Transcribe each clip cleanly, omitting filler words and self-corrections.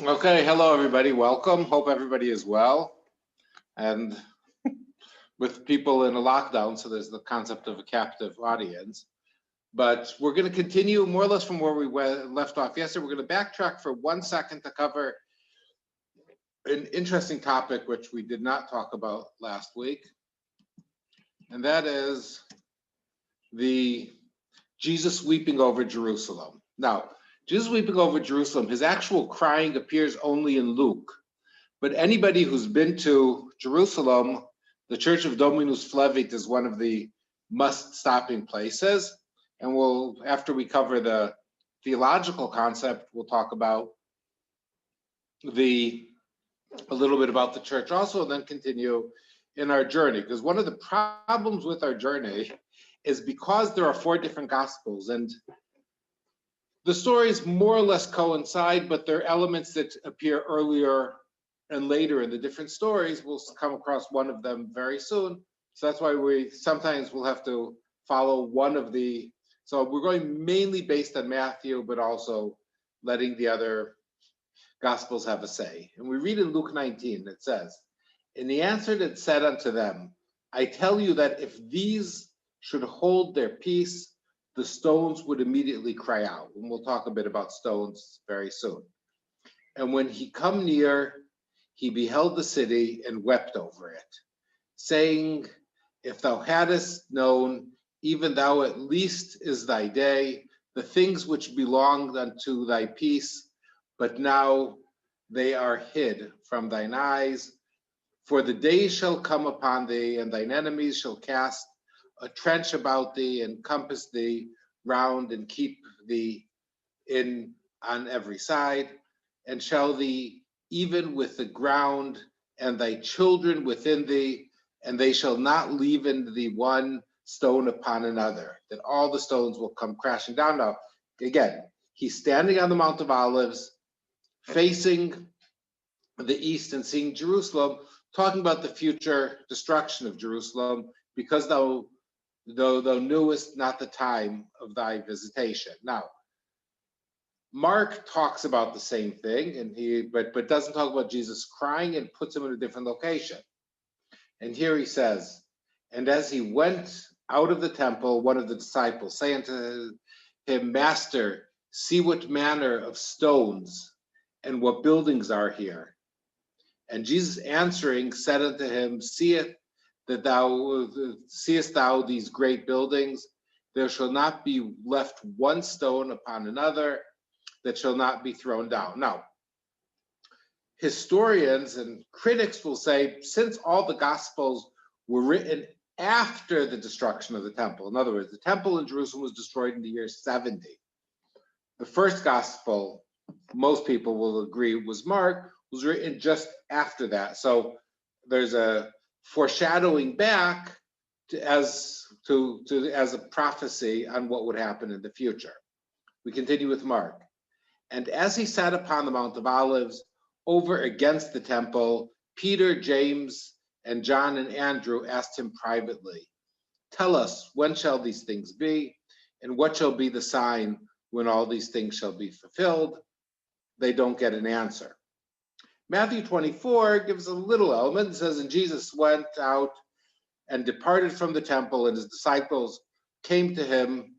Okay, hello everybody, welcome. Hope everybody is well. And with people in a lockdown, so there's the concept of a captive audience. But we're going to continue more or less from where we left off yesterday. We're going to backtrack for 1 second to cover an interesting topic which we did not talk about last week. And that is the Jesus weeping over Jerusalem. Now, Jesus weeping over Jerusalem, his actual crying appears only in Luke. But anybody who's been to Jerusalem, the Church of Dominus Flevit is one of the must-stopping places. And we'll, after we cover the theological concept, we'll talk about a little bit about the church also, and then continue in our journey. Because one of the problems with our journey is because there are 4 different gospels, and the stories more or less coincide, but there are elements that appear earlier and later in the different stories. We'll come across one of them very soon. So that's why we sometimes will have to follow one of the, so we're going mainly based on Matthew, but also letting the other gospels have a say. And we read in Luke 19, it says, "And he answered and said unto them, I tell you that if these should hold their peace, the stones would immediately cry out." And we'll talk a bit about stones very soon. "And when he come near, he beheld the city and wept over it, saying, If thou hadst known, even thou at least is thy day, the things which belonged unto thy peace, but now they are hid from thine eyes. For the day shall come upon thee, and thine enemies shall cast a trench about thee, and compass thee round, and keep thee in on every side, and shall thee even with the ground, and thy children within thee, and they shall not leave in thee one stone upon another," that all the stones will come crashing down. Now, again, he's standing on the Mount of Olives, facing the east and seeing Jerusalem, talking about the future destruction of Jerusalem, because thou knewest not the time of thy visitation. Now, Mark talks about the same thing, and but doesn't talk about Jesus crying, and puts him in a different location. And here he says, "And as he went out of the temple, one of the disciples, saying to him, Master, see what manner of stones and what buildings are here. And Jesus answering said unto him, Seest thou these great buildings? There shall not be left one stone upon another that shall not be thrown down." Now, historians and critics will say, since all the Gospels were written after the destruction of the temple, in other words, the temple in Jerusalem was destroyed in the year 70. The first Gospel, most people will agree, was Mark, was written just after that. So there's a foreshadowing back as a prophecy on what would happen in the future. We continue with Mark. "And as he sat upon the Mount of Olives, over against the temple, Peter, James, and John and Andrew asked him privately, Tell us, when shall these things be? And what shall be the sign when all these things shall be fulfilled?" They don't get an answer. Matthew 24 gives a little element. It says, "And Jesus went out and departed from the temple, and his disciples came to him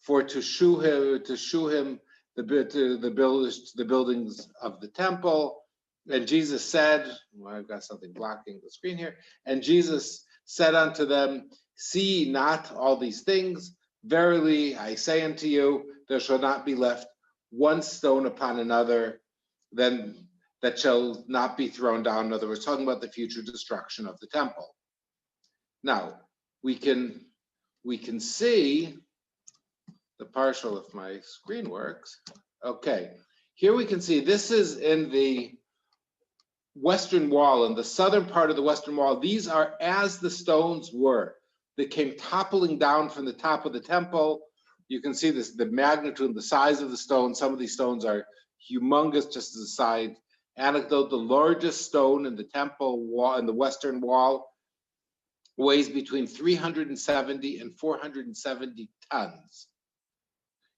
to shew him the buildings of the temple. And Jesus said," well, I've got something blocking the screen here. "And Jesus said unto them, See ye not all these things? Verily I say unto you, there shall not be left one stone upon another then that shall not be thrown down." In other words, talking about the future destruction of the temple. Now, we can see the partial, if my screen works. Okay, here we can see this is in the Western Wall, in the southern part of the Western Wall. These are as the stones were. They came toppling down from the top of the temple. You can see this, the magnitude and the size of the stones. Some of these stones are humongous. Just as a side anecdote, the largest stone in the temple wall, in the Western Wall, weighs between 370 and 470 tons.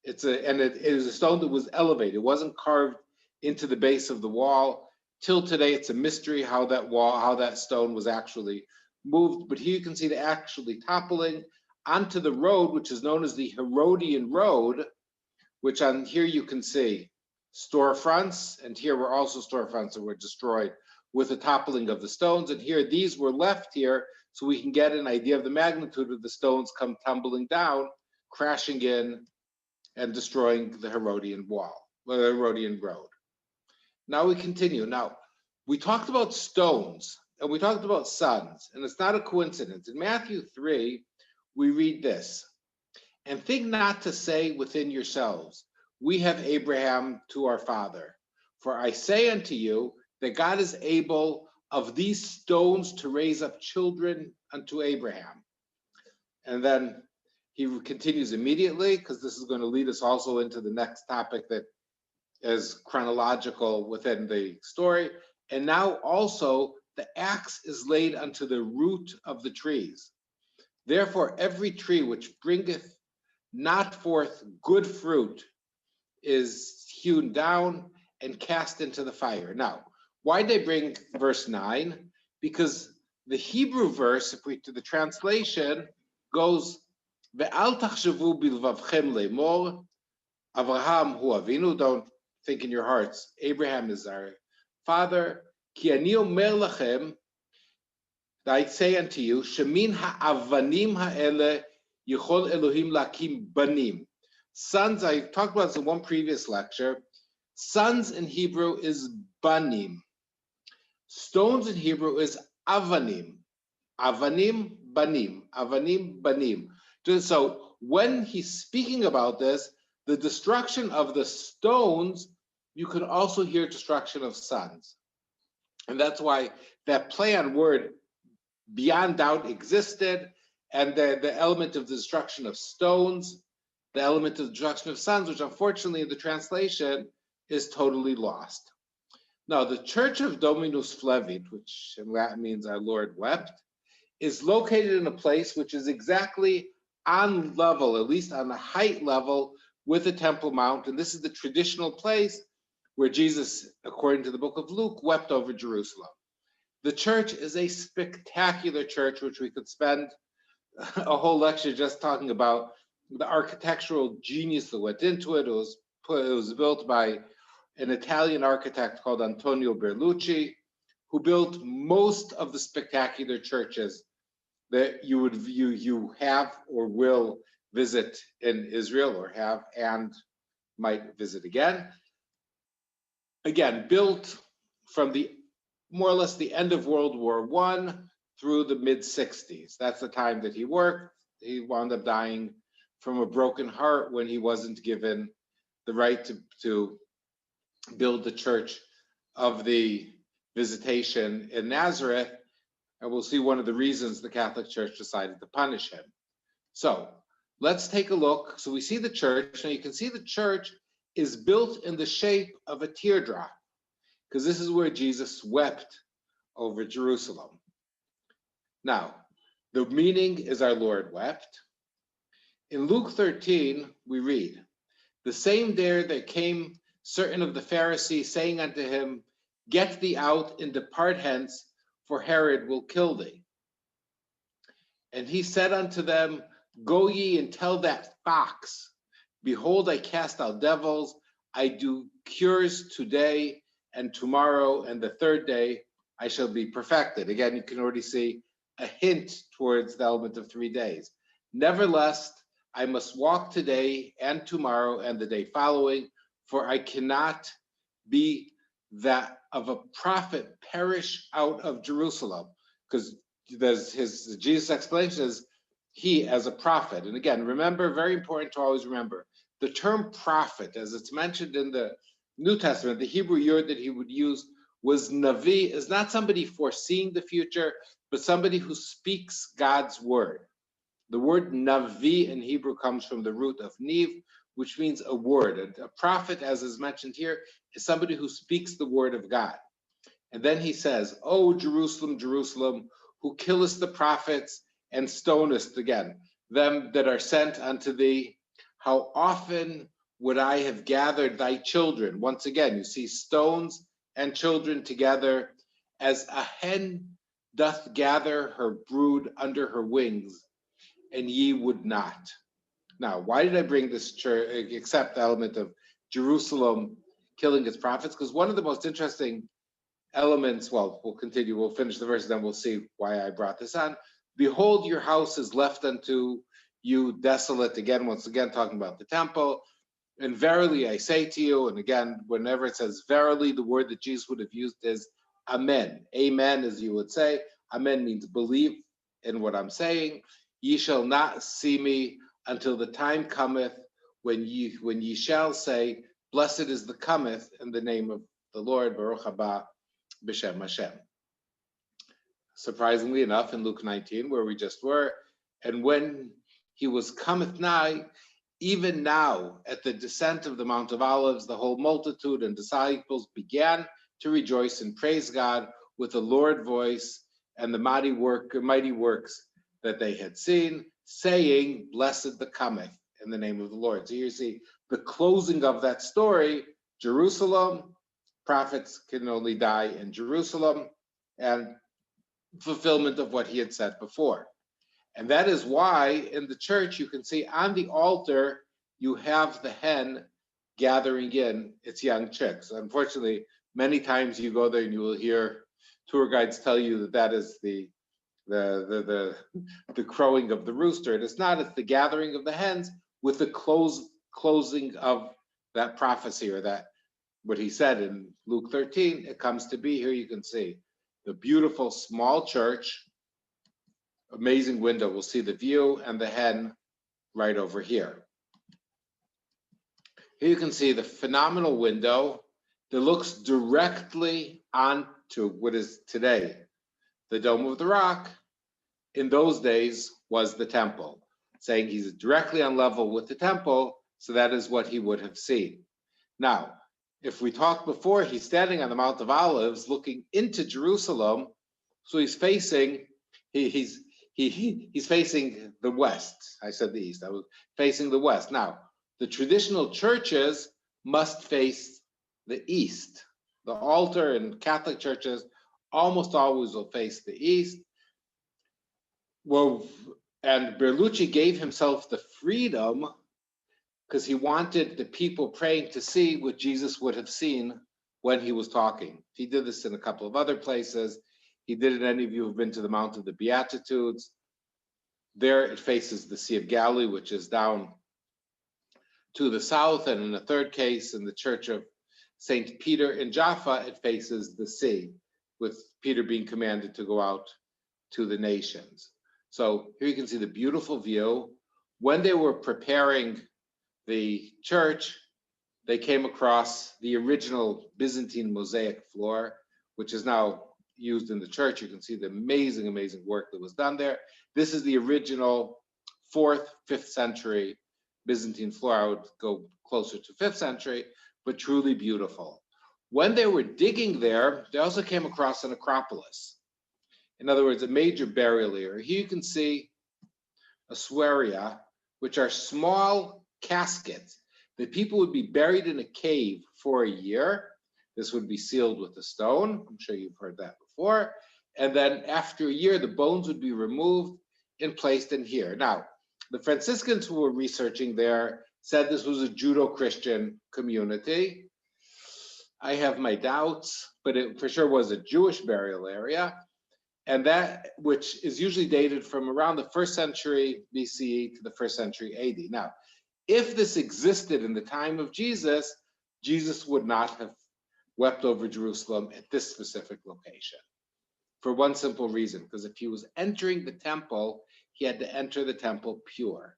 It is a stone that was elevated. It wasn't carved into the base of the wall. Till today, it's a mystery how that stone was actually moved. But here you can see it actually toppling onto the road, which is known as the Herodian Road, which on here you can see storefronts, and here were also storefronts that were destroyed with the toppling of the stones. And here, these were left here so we can get an idea of the magnitude of the stones come tumbling down, crashing in and destroying the Herodian wall, the Herodian Road. Now we continue. Now, we talked about stones and we talked about sons, and it's not a coincidence. In Matthew 3, we read this, and think not to say within yourselves, we have Abraham to our father. For I say unto you that God is able of these stones to raise up children unto Abraham. And then he continues immediately, because this is going to lead us also into the next topic that is chronological within the story. And now also the axe is laid unto the root of the trees. Therefore, every tree which bringeth not forth good fruit is hewn down and cast into the fire. Now, why did I bring verse 9? Because the Hebrew verse, if we do the translation, goes, Ve'al tachshavu bilvavchem lemor, Avraham hu avinu, don't think in your hearts, Abraham is our father. Ki ani omer lachem, I say unto you, shemin ha'avanim ha'ele yichol Elohim lakim banim. Sons, I talked about this in one previous lecture. Sons in Hebrew is banim. Stones in Hebrew is avanim. Avanim, banim. Avanim, banim. So when he's speaking about this, the destruction of the stones, you can also hear destruction of sons. And that's why that play on word beyond doubt existed, and the element of the destruction of stones, the element of the destruction of sons, which unfortunately in the translation is totally lost. Now, the Church of Dominus Flevit, which in Latin means our Lord wept, is located in a place which is exactly on level, at least on the height level, with the Temple Mount. And this is the traditional place where Jesus, according to the book of Luke, wept over Jerusalem. The church is a spectacular church, which we could spend a whole lecture just talking about the architectural genius that went into it. It was built by an Italian architect called Antonio Berlucci, who built most of the spectacular churches that you have or will visit in Israel, or have and might visit again. Again, built from the more or less the end of World War I through the mid-60s. That's the time that he worked. He wound up dying from a broken heart when he wasn't given the right to build the Church of the Visitation in Nazareth. And we'll see one of the reasons the Catholic Church decided to punish him. So let's take a look. So we see the church. Now you can see the church is built in the shape of a teardrop, because this is where Jesus wept over Jerusalem. Now, the meaning is our Lord wept. In Luke 13, we read, the same day there came certain of the Pharisees, saying unto him, get thee out and depart hence, for Herod will kill thee. And he said unto them, go ye and tell that fox, behold, I cast out devils, I do cures today and tomorrow, and the third day I shall be perfected. Again, you can already see a hint towards the element of 3 days. Nevertheless, I must walk today and tomorrow and the day following, for I cannot be that of a prophet perish out of Jerusalem. Because Jesus' explanation is he as a prophet. And again, remember, very important to always remember, the term prophet, as it's mentioned in the New Testament, the Hebrew word that he would use was navi, is not somebody foreseeing the future, but somebody who speaks God's word. The word navi in Hebrew comes from the root of niv, which means a word. And a prophet, as is mentioned here, is somebody who speaks the word of God. And then he says, O Jerusalem, Jerusalem, who killest the prophets and stonest, again, them that are sent unto thee, how often would I have gathered thy children. Once again, you see stones and children together, as a hen doth gather her brood under her wings, and ye would not. Now, why did I bring this church, except the element of Jerusalem killing its prophets? Because one of the most interesting elements, well, we'll continue, we'll finish the verse, then we'll see why I brought this on. Behold, your house is left unto you desolate. Again, once again, talking about the temple. And verily I say to you, and again, whenever it says verily, the word that Jesus would have used is amen. Amen, as you would say. Amen means believe in what I'm saying. Ye shall not see me until the time cometh when ye shall say, blessed is the cometh in the name of the Lord, Baruch haba b'shem Hashem. Surprisingly enough, in Luke 19, where we just were, and when he was cometh nigh, even now at the descent of the Mount of Olives, the whole multitude and disciples began to rejoice and praise God with a loud voice and the mighty works that they had seen, saying, blessed the cometh in the name of the Lord. So you see the closing of that story, Jerusalem, prophets can only die in Jerusalem, and fulfillment of what he had said before. And that is why in the church you can see on the altar you have the hen gathering in its young chicks. Unfortunately, many times you go there and you will hear tour guides tell you that that is the crowing of the rooster. It is not, it's the gathering of the hens with the closing of that prophecy, or that what he said in Luke 13, it comes to be. Here you can see the beautiful small church, amazing window. We'll see the view and the hen right over here. Here you can see the phenomenal window that looks directly onto what is today the Dome of the Rock. In those days was the temple, saying he's directly on level with the temple, so that is what he would have seen. Now, if we talked before, he's standing on the Mount of Olives looking into Jerusalem, so he's facing, he's facing the west. I said the east, I was facing the west. Now, the traditional churches must face the east. The altar in Catholic churches almost always will face the east. Well, and Berlucci gave himself the freedom because he wanted the people praying to see what Jesus would have seen when he was talking. He did this in a couple of other places. He did it, any of you who have been to the Mount of the Beatitudes. There it faces the Sea of Galilee, which is down to the south, and in a third case, in the Church of St. Peter in Jaffa, it faces the sea, with Peter being commanded to go out to the nations. So here you can see the beautiful view. When they were preparing the church, they came across the original Byzantine mosaic floor, which is now used in the church. You can see the amazing, amazing work that was done there. This is the original 4th, 5th century Byzantine floor. I would go closer to 5th century, but truly beautiful. When they were digging there, they also came across an acropolis. In other words, a major burial area. Here you can see ossuaria, which are small caskets that people would be buried in a cave for a year. This would be sealed with a stone. I'm sure you've heard that before. And then after a year, the bones would be removed and placed in here. Now, the Franciscans who were researching there said this was a Judo-Christian community. I have my doubts, but it for sure was a Jewish burial area. And that, which is usually dated from around the 1st century BCE to the 1st century AD. Now, if this existed in the time of Jesus, Jesus would not have wept over Jerusalem at this specific location. For one simple reason, because if he was entering the temple, he had to enter the temple pure.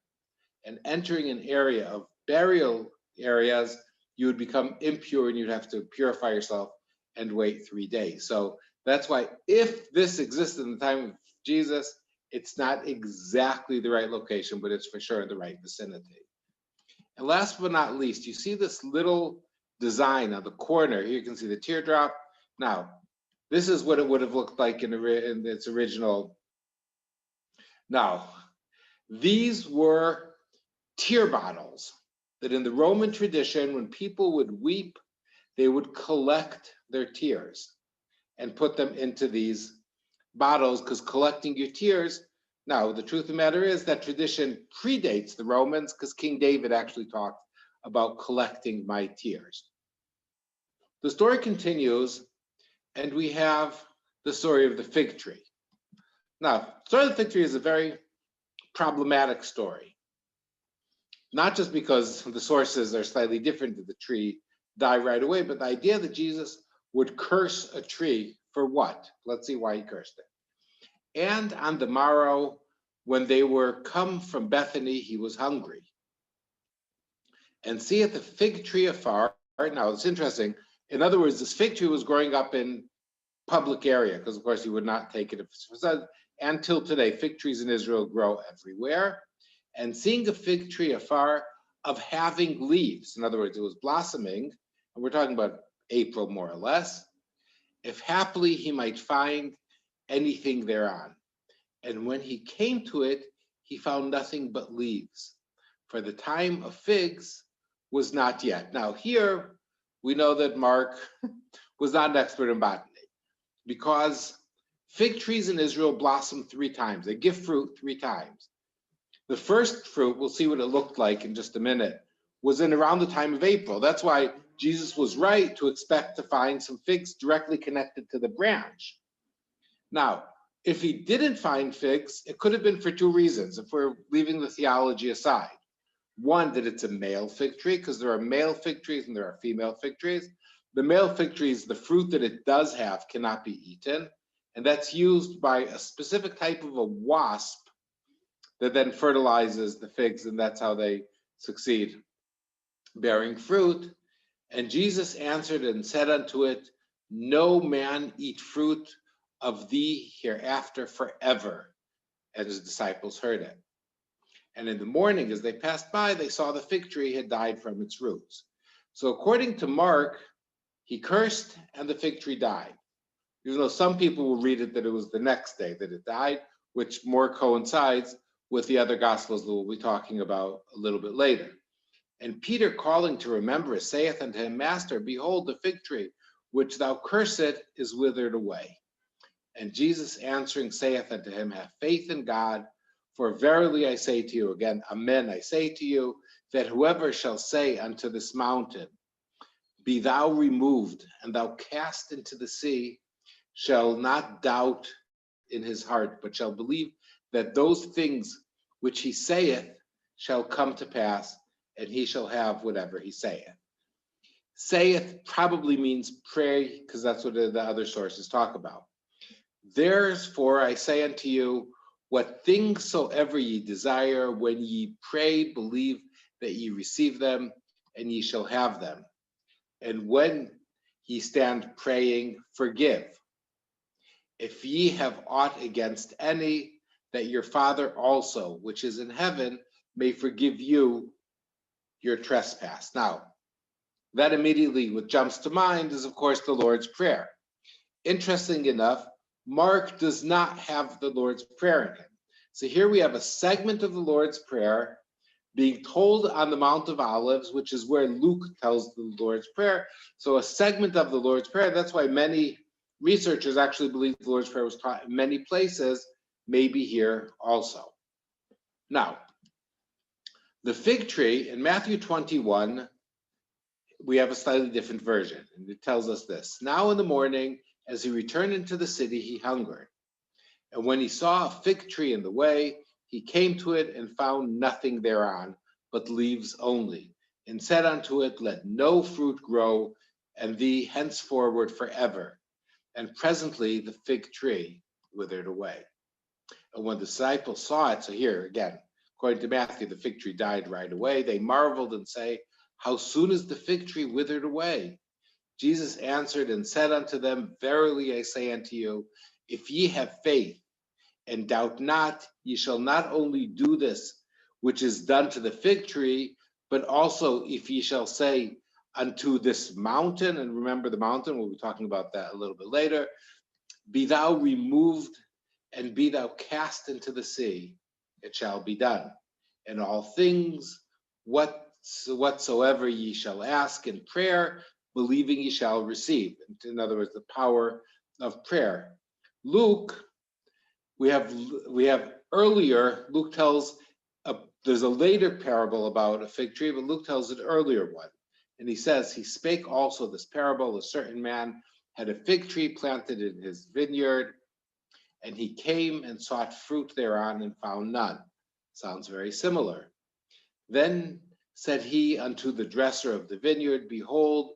And entering an area of burial areas, you would become impure and you'd have to purify yourself and wait 3 days. So that's why if this existed in the time of Jesus, it's not exactly the right location, but it's for sure in the right vicinity. And last but not least, you see this little design on the corner. Here you can see the teardrop. Now, this is what it would have looked like in its original. Now, these were tear bottles that in the Roman tradition, when people would weep, they would collect their tears and put them into these bottles, because collecting your tears, now the truth of the matter is that tradition predates the Romans, because King David actually talked about collecting my tears. The story continues, and we have the story of the fig tree. Now, the story of the fig tree is a very problematic story, not just because the sources are slightly different, that the tree died right away, but the idea that Jesus would curse a tree for what? Let's see why he cursed it. And on the morrow, when they were come from Bethany, he was hungry. And seeth the fig tree afar. Now, it's interesting. In other words, this fig tree was growing up in public area, because of course he would not take it. Until today, fig trees in Israel grow everywhere. And seeing a fig tree afar, of having leaves, in other words, it was blossoming, and we're talking about April more or less, if haply he might find anything thereon. And when he came to it, he found nothing but leaves, for the time of figs was not yet. Now here, we know that Mark was not an expert in botany, because fig trees in Israel blossom 3 times. They give fruit 3 times. The first fruit, we'll see what it looked like in just a minute, was in around the time of April. That's why Jesus was right to expect to find some figs directly connected to the branch. Now, if he didn't find figs, it could have been for 2 reasons, if we're leaving the theology aside. One, that it's a male fig tree, because there are male fig trees and there are female fig trees. The male fig trees, the fruit that it does have cannot be eaten, and that's used by a specific type of a wasp that then fertilizes the figs, and that's how they succeed bearing fruit. And Jesus answered and said unto it, no man eat fruit of thee hereafter forever. And his disciples heard it. And in the morning, as they passed by, they saw the fig tree had died from its roots. So according to Mark, he cursed and the fig tree died. Even though some people will read it that it was the next day that it died, which more coincides with the other gospels that we'll be talking about a little bit later. And Peter, calling to remembrance, saith unto him, Master, behold, the fig tree which thou cursed is withered away. And Jesus answering saith unto him, have faith in God, for verily I say to you, again, amen, I say to you, that whoever shall say unto this mountain, be thou removed, and thou cast into the sea, shall not doubt in his heart, but shall believe that those things which he saith shall come to pass, and he shall have whatever he saith. Saith probably means pray, because that's what the other sources talk about. Therefore I say unto you, what things soever ye desire, when ye pray, believe that ye receive them, and ye shall have them. And when ye stand praying, forgive, if ye have aught against any, that your Father also, which is in heaven, may forgive you your trespass. Now, that immediately what jumps to mind is, of course, the Lord's Prayer. Interesting enough, Mark does not have the Lord's Prayer in him. So here we have a segment of the Lord's Prayer being told on the Mount of Olives, which is where Luke tells the Lord's Prayer. So a segment of the Lord's Prayer, that's why many researchers actually believe the Lord's Prayer was taught in many places, maybe here also. Now, the fig tree in Matthew 21, we have a slightly different version, and it tells us this. Now in the morning, as he returned into the city, he hungered. And when he saw a fig tree in the way, he came to it and found nothing thereon, but leaves only, and said unto it, let no fruit grow, and thee henceforward forever. And presently the fig tree withered away. And when the disciples saw it, so here again, according to Matthew, the fig tree died right away. They marveled and say, how soon is the fig tree withered away? Jesus answered and said unto them, verily I say unto you, if ye have faith and doubt not, ye shall not only do this which is done to the fig tree, but also if ye shall say unto this mountain, and remember the mountain, we'll be talking about that a little bit later, be thou removed and be thou cast into the sea, it shall be done. And all things So whatsoever ye shall ask in prayer, believing ye shall receive. In other words, the power of prayer. Luke, we have earlier, Luke tells, there's a later parable about a fig tree, but Luke tells an earlier one. And he says, he spake also this parable, a certain man had a fig tree planted in his vineyard, and he came and sought fruit thereon and found none. Sounds very similar. Then said he unto the dresser of the vineyard, behold,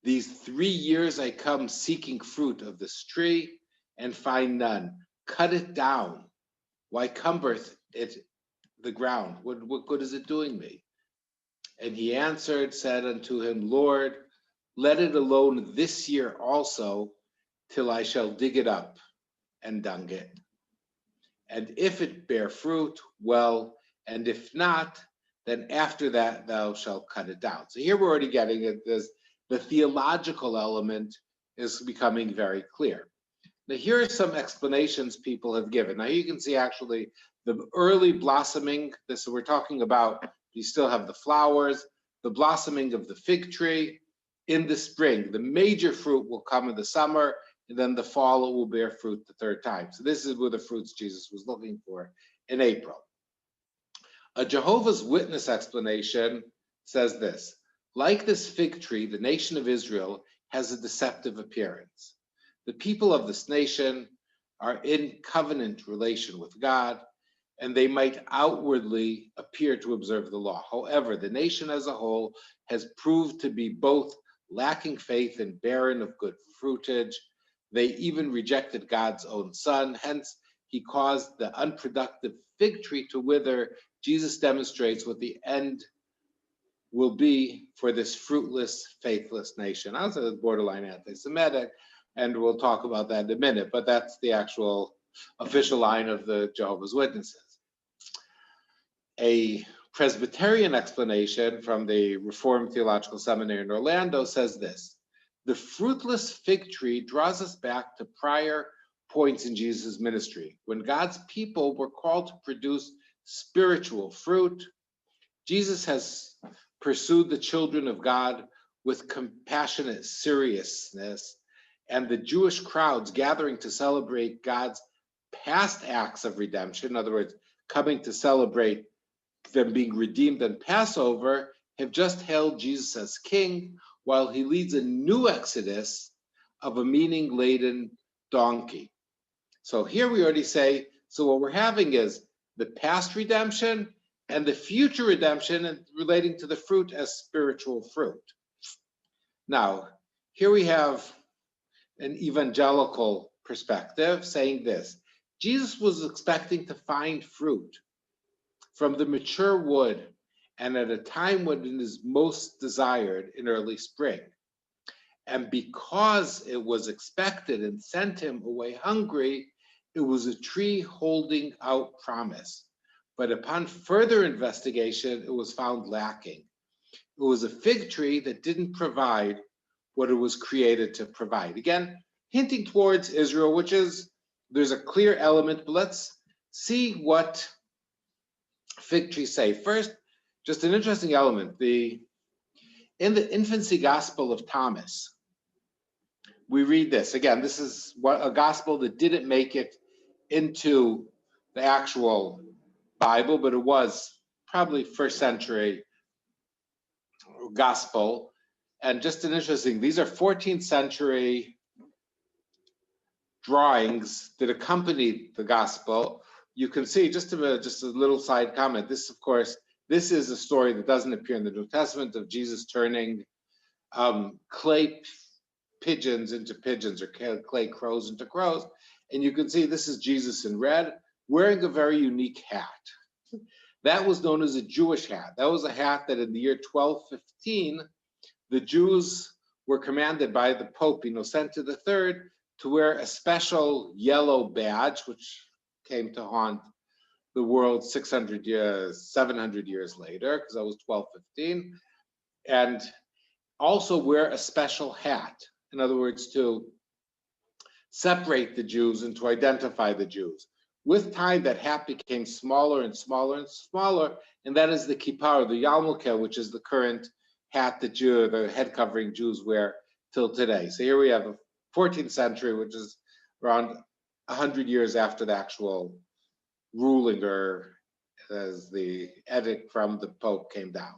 these 3 years I come seeking fruit of this tree, and find none. Cut it down. Why cumbereth it the ground? What good is it doing me? And he answered, said unto him, Lord, let it alone this year also, till I shall dig it up and dung it. And if it bear fruit, well, and if not, then after that thou shalt cut it down. So here we're already getting at this, the theological element is becoming very clear. Now here are some explanations people have given. Now you can see actually the early blossoming, this we're talking about, you still have the flowers, the blossoming of the fig tree in the spring. The major fruit will come in the summer, and then the fall it will bear fruit the third time. So this is where the fruits Jesus was looking for in April. A Jehovah's Witness explanation says this: like this fig tree, the nation of Israel has a deceptive appearance. The people of this nation are in covenant relation with God, and they might outwardly appear to observe the law. However, the nation as a whole has proved to be both lacking faith and barren of good fruitage. They even rejected God's own Son. Hence, he caused the unproductive fig tree to wither. Jesus demonstrates what the end will be for this fruitless, faithless nation. I was borderline anti-Semitic, and we'll talk about that in a minute, but that's the actual official line of the Jehovah's Witnesses. A Presbyterian explanation from the Reformed Theological Seminary in Orlando says this: the fruitless fig tree draws us back to prior points in Jesus' ministry. When God's people were called to produce spiritual fruit, Jesus has pursued the children of God with compassionate seriousness, and the Jewish crowds gathering to celebrate God's past acts of redemption, in other words, coming to celebrate them being redeemed on Passover, have just hailed Jesus as king, while he leads a new exodus of a meaning-laden donkey. So here we already say, so what we're having is the past redemption and the future redemption, and relating to the fruit as spiritual fruit. Now, here we have an evangelical perspective saying this: Jesus was expecting to find fruit from the mature wood, and at a time when it is most desired, in early spring. And because it was expected and sent him away hungry, it was a tree holding out promise. But upon further investigation, it was found lacking. It was a fig tree that didn't provide what it was created to provide. Again, hinting towards Israel, which is, there's a clear element, but let's see what fig trees say. First, just an interesting element. In the infancy gospel of Thomas, we read this. Again, this is a gospel that didn't make it into the actual Bible, but it was probably first century gospel. And just an interesting, these are 14th century drawings that accompanied the gospel. You can see, just a little side comment, this, of course, this is a story that doesn't appear in the New Testament of Jesus turning clay pigeons into pigeons, or clay crows into crows. And you can see this is Jesus in red, wearing a very unique hat. That was known as a Jewish hat. That was a hat that in the year 1215, the Jews were commanded by the Pope Innocent III to wear a special yellow badge, which came to haunt the world 700 years later, because that was 1215, and also wear a special hat. In other words, to separate the Jews and to identify the Jews. With time, that hat became smaller and smaller and smaller, and that is the kippah, the yarmulke, which is the current hat that the head covering Jews wear till today. So here we have a 14th century, which is around 100 years after the actual ruling, or as the edict from the Pope came down.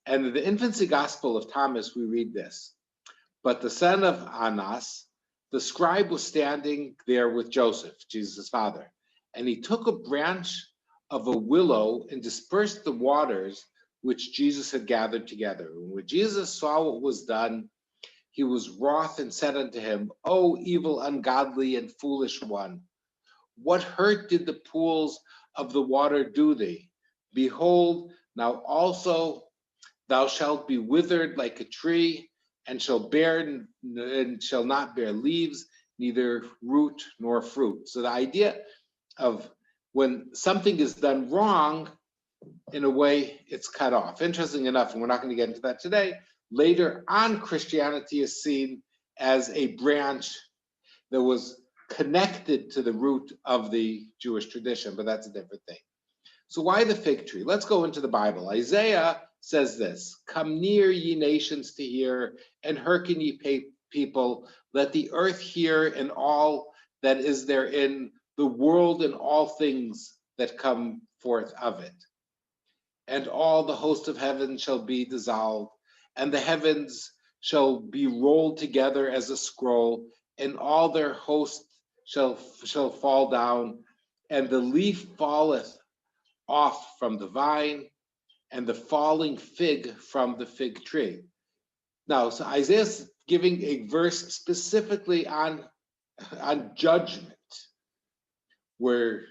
And in the infancy gospel of Thomas, we read this: but the son of Annas, the scribe, was standing there with Joseph, Jesus' father, and he took a branch of a willow and dispersed the waters which Jesus had gathered together. And when Jesus saw what was done, he was wroth and said unto him, O evil, ungodly, and foolish one, what hurt did the pools of the water do thee? Behold, now also thou shalt be withered like a tree, and shall not bear leaves, neither root nor fruit. So the idea of when something is done wrong, in a way, it's cut off. Interesting enough, and we're not going to get into that today, later on, Christianity is seen as a branch that was connected to the root of the Jewish tradition, but that's a different thing. So why the fig tree? Let's go into the Bible. Isaiah says this: come near, ye nations, to hear, and hearken, ye people, let the earth hear, and all that is therein, the world and all things that come forth of it. And all the host of heaven shall be dissolved, and the heavens shall be rolled together as a scroll, and all their hosts shall fall down, and the leaf falleth off from the vine, and the falling fig from the fig tree. Now, so Isaiah's giving a verse specifically on judgment, where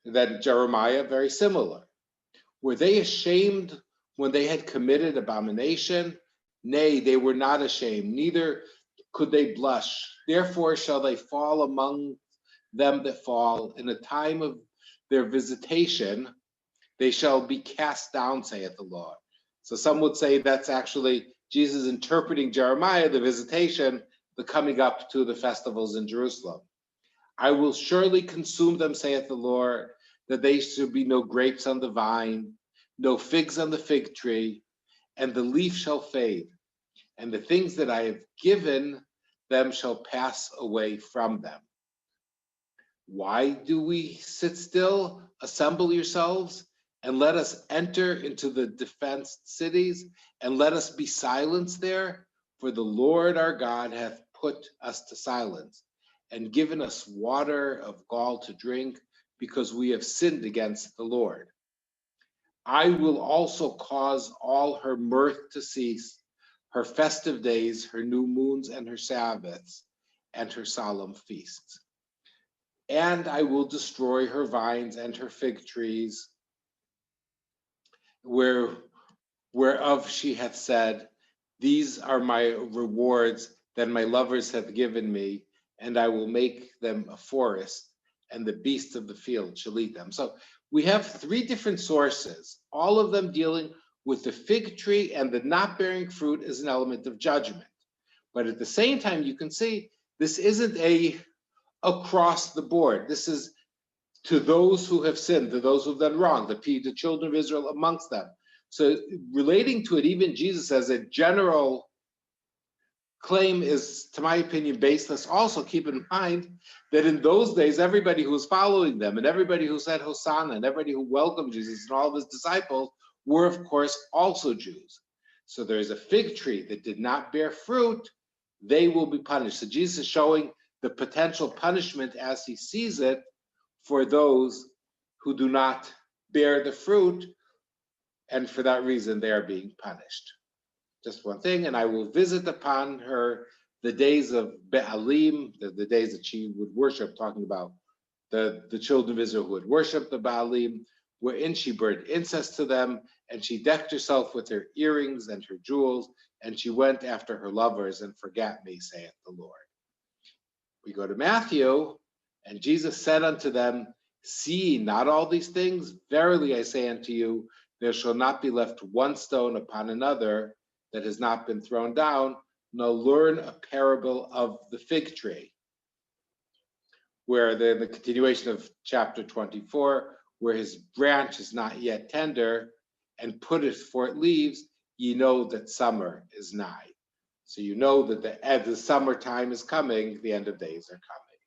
then Jeremiah, very similar. Were they ashamed when they had committed abomination? Nay, they were not ashamed, neither could they blush. Therefore shall they fall among them that fall. In the time of their visitation, they shall be cast down, saith the Lord. So some would say that's actually Jesus interpreting Jeremiah, the visitation, the coming up to the festivals in Jerusalem. I will surely consume them, saith the Lord, that they should be no grapes on the vine, no figs on the fig tree, and the leaf shall fade, and the things that I have given them shall pass away from them. Why do we sit still? Assemble yourselves, and let us enter into the defenced cities, and let us be silenced there, for the Lord our God hath put us to silence, and given us water of gall to drink, because we have sinned against the Lord. I will also cause all her mirth to cease, her festive days, her new moons, and her Sabbaths, and her solemn feasts. And I will destroy her vines and her fig trees, whereof she hath said, these are my rewards that my lovers have given me, and I will make them a forest, and the beasts of the field shall eat them. So we have three different sources, all of them dealing with the fig tree, and the not bearing fruit is an element of judgment. But at the same time, you can see this isn't across the board. This is to those who have sinned, to those who have done wrong, the children of Israel amongst them. So relating to it, even Jesus as a general claim is, to my opinion, baseless. Also keep in mind that in those days, everybody who was following them and everybody who said Hosanna and everybody who welcomed Jesus and all of his disciples were, of course, also Jews. So there's a fig tree that did not bear fruit, they will be punished. So Jesus is showing the potential punishment as he sees it for those who do not bear the fruit, and for that reason they are being punished. Just one thing, and I will visit upon her the days of Baalim, the days that she would worship, talking about the children of Israel who would worship the Baalim, wherein she burned incense to them, and she decked herself with her earrings and her jewels, and she went after her lovers and forgat me, saith the Lord. We go to Matthew, and Jesus said unto them, see not all these things? Verily I say unto you, there shall not be left one stone upon another that has not been thrown down. Now learn a parable of the fig tree. where the continuation of chapter 24, where his branch is not yet tender, and putteth forth leaves, ye know that summer is nigh. So you know that as the summertime is coming, the end of days are coming.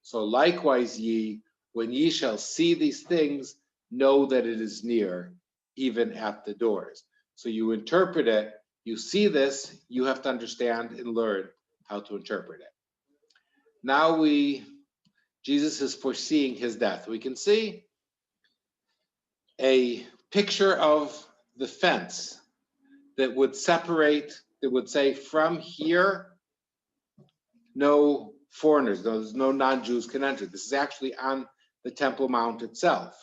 So likewise ye, when ye shall see these things, know that it is near, even at the doors. So you interpret it, you see this, you have to understand and learn how to interpret it. Now Jesus is foreseeing his death. We can see a picture of the fence that would separate, that would say from here, no foreigners, no non-Jews can enter. This is actually on the Temple Mount itself.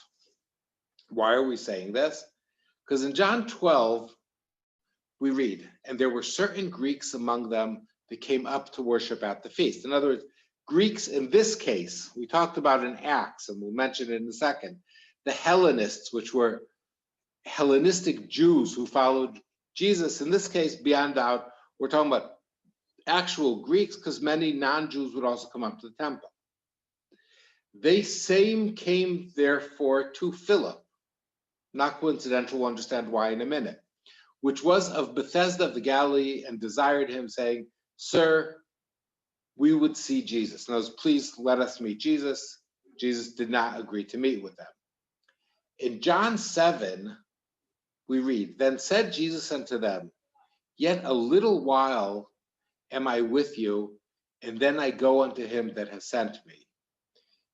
Why are we saying this? Because in John 12, we read, and there were certain Greeks among them that came up to worship at the feast. In other words, Greeks in this case, we talked about in Acts, and we'll mention it in a second, the Hellenists, which were Hellenistic Jews who followed Jesus. In this case, beyond doubt, we're talking about actual Greeks, because many non-Jews would also come up to the temple. They same came therefore to Philip, not coincidental, we'll understand why in a minute, which was of Bethesda of the Galilee, and desired him, saying, Sir, we would see Jesus. And please let us meet Jesus. Jesus did not agree to meet with them. In John 7, we read, Then said Jesus unto them, Yet a little while am I with you, and then I go unto him that has sent me.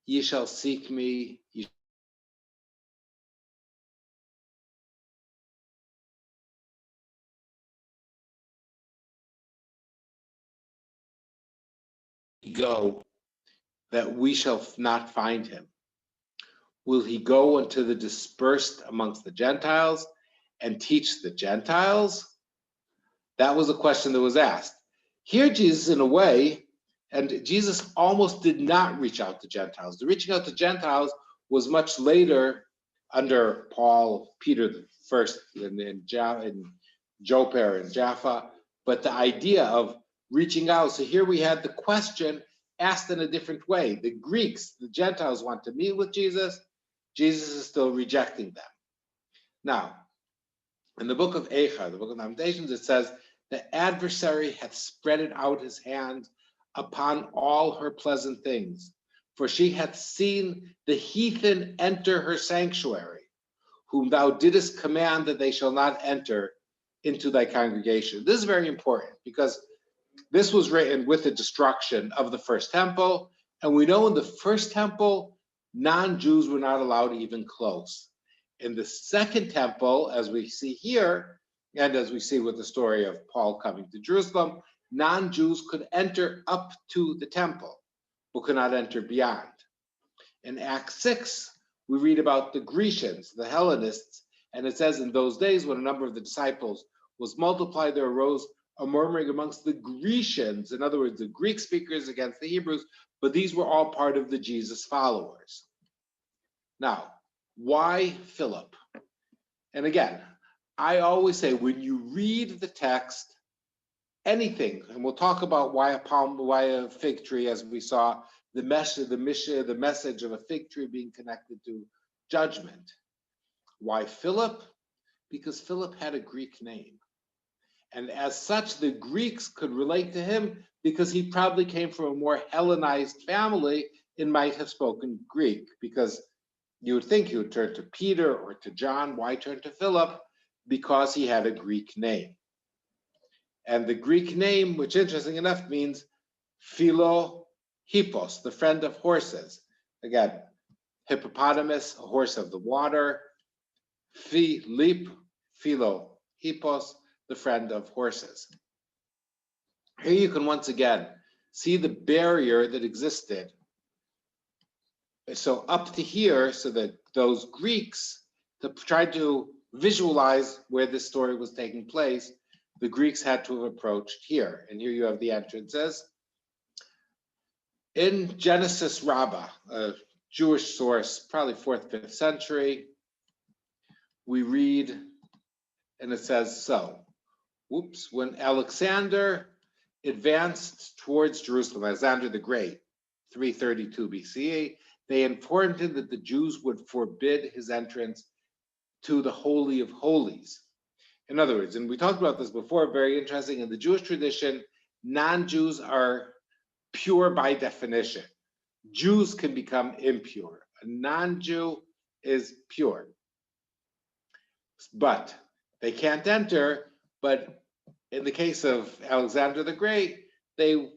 Ye shall seek me, ye go, that we shall not find him. Will he go unto the dispersed amongst the Gentiles and teach the Gentiles? That was a question that was asked. Here Jesus, in a way, and Jesus almost did not reach out to Gentiles. The reaching out to Gentiles was much later under Paul, Peter the first, in Joppa and Jaffa. But the idea of reaching out, so here we had the question asked in a different way. The Greeks, the Gentiles, want to meet with Jesus. Jesus is still rejecting them. Now, in the book of Eicha, the book of Lamentations, it says, the adversary hath spread out his hand upon all her pleasant things, for she hath seen the heathen enter her sanctuary, whom thou didst command that they shall not enter into thy congregation. This is very important because this was written with the destruction of the first temple, and we know in the first temple, non-Jews were not allowed even close. In the second temple, as we see here, and as we see with the story of Paul coming to Jerusalem, non-Jews could enter up to the temple, but could not enter beyond. In Acts 6, we read about the Grecians, the Hellenists, and it says in those days when a number of the disciples was multiplied, there arose a murmuring amongst the Grecians, in other words, the Greek speakers against the Hebrews, but these were all part of the Jesus followers. Now, why Philip? And again, I always say when you read the text, anything, and we'll talk about why a fig tree, as we saw, the message of a fig tree being connected to judgment. Why Philip? Because Philip had a Greek name. And as such, the Greeks could relate to him because he probably came from a more Hellenized family and might have spoken Greek, because you would think he would turn to Peter or to John. Why turn to Philip? Because he had a Greek name. And the Greek name, which interesting enough means Philohippos, the friend of horses. Again, hippopotamus, a horse of the water. Philip, Philohippos, the friend of horses. Here you can once again see the barrier that existed. So up to here, so that those Greeks, to try to visualize where this story was taking place, the Greeks had to have approached here. And here you have the entrances. In Genesis Rabbah, a Jewish source, probably 4th, 5th century, we read, and it says so. When Alexander advanced towards Jerusalem, Alexander the Great, 332 BCE, they informed him that the Jews would forbid his entrance to the Holy of Holies. In other words, and we talked about this before, very interesting, in the Jewish tradition, non-Jews are pure by definition. Jews can become impure. A non-Jew is pure. But they can't enter, but in the case of Alexander the Great, they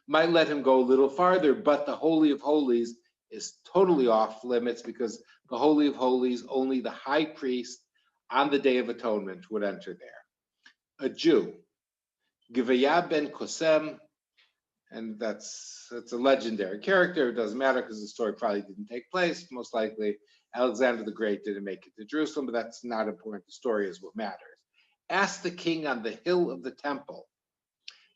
might let him go a little farther, but the Holy of Holies is totally off limits because the Holy of Holies, only the high priest on the Day of Atonement would enter there. A Jew, Givaya ben Kosem, and that's a legendary character. It doesn't matter because the story probably didn't take place. Most likely, Alexander the Great didn't make it to Jerusalem, but that's not important. The story is what matters. Asked the king on the hill of the temple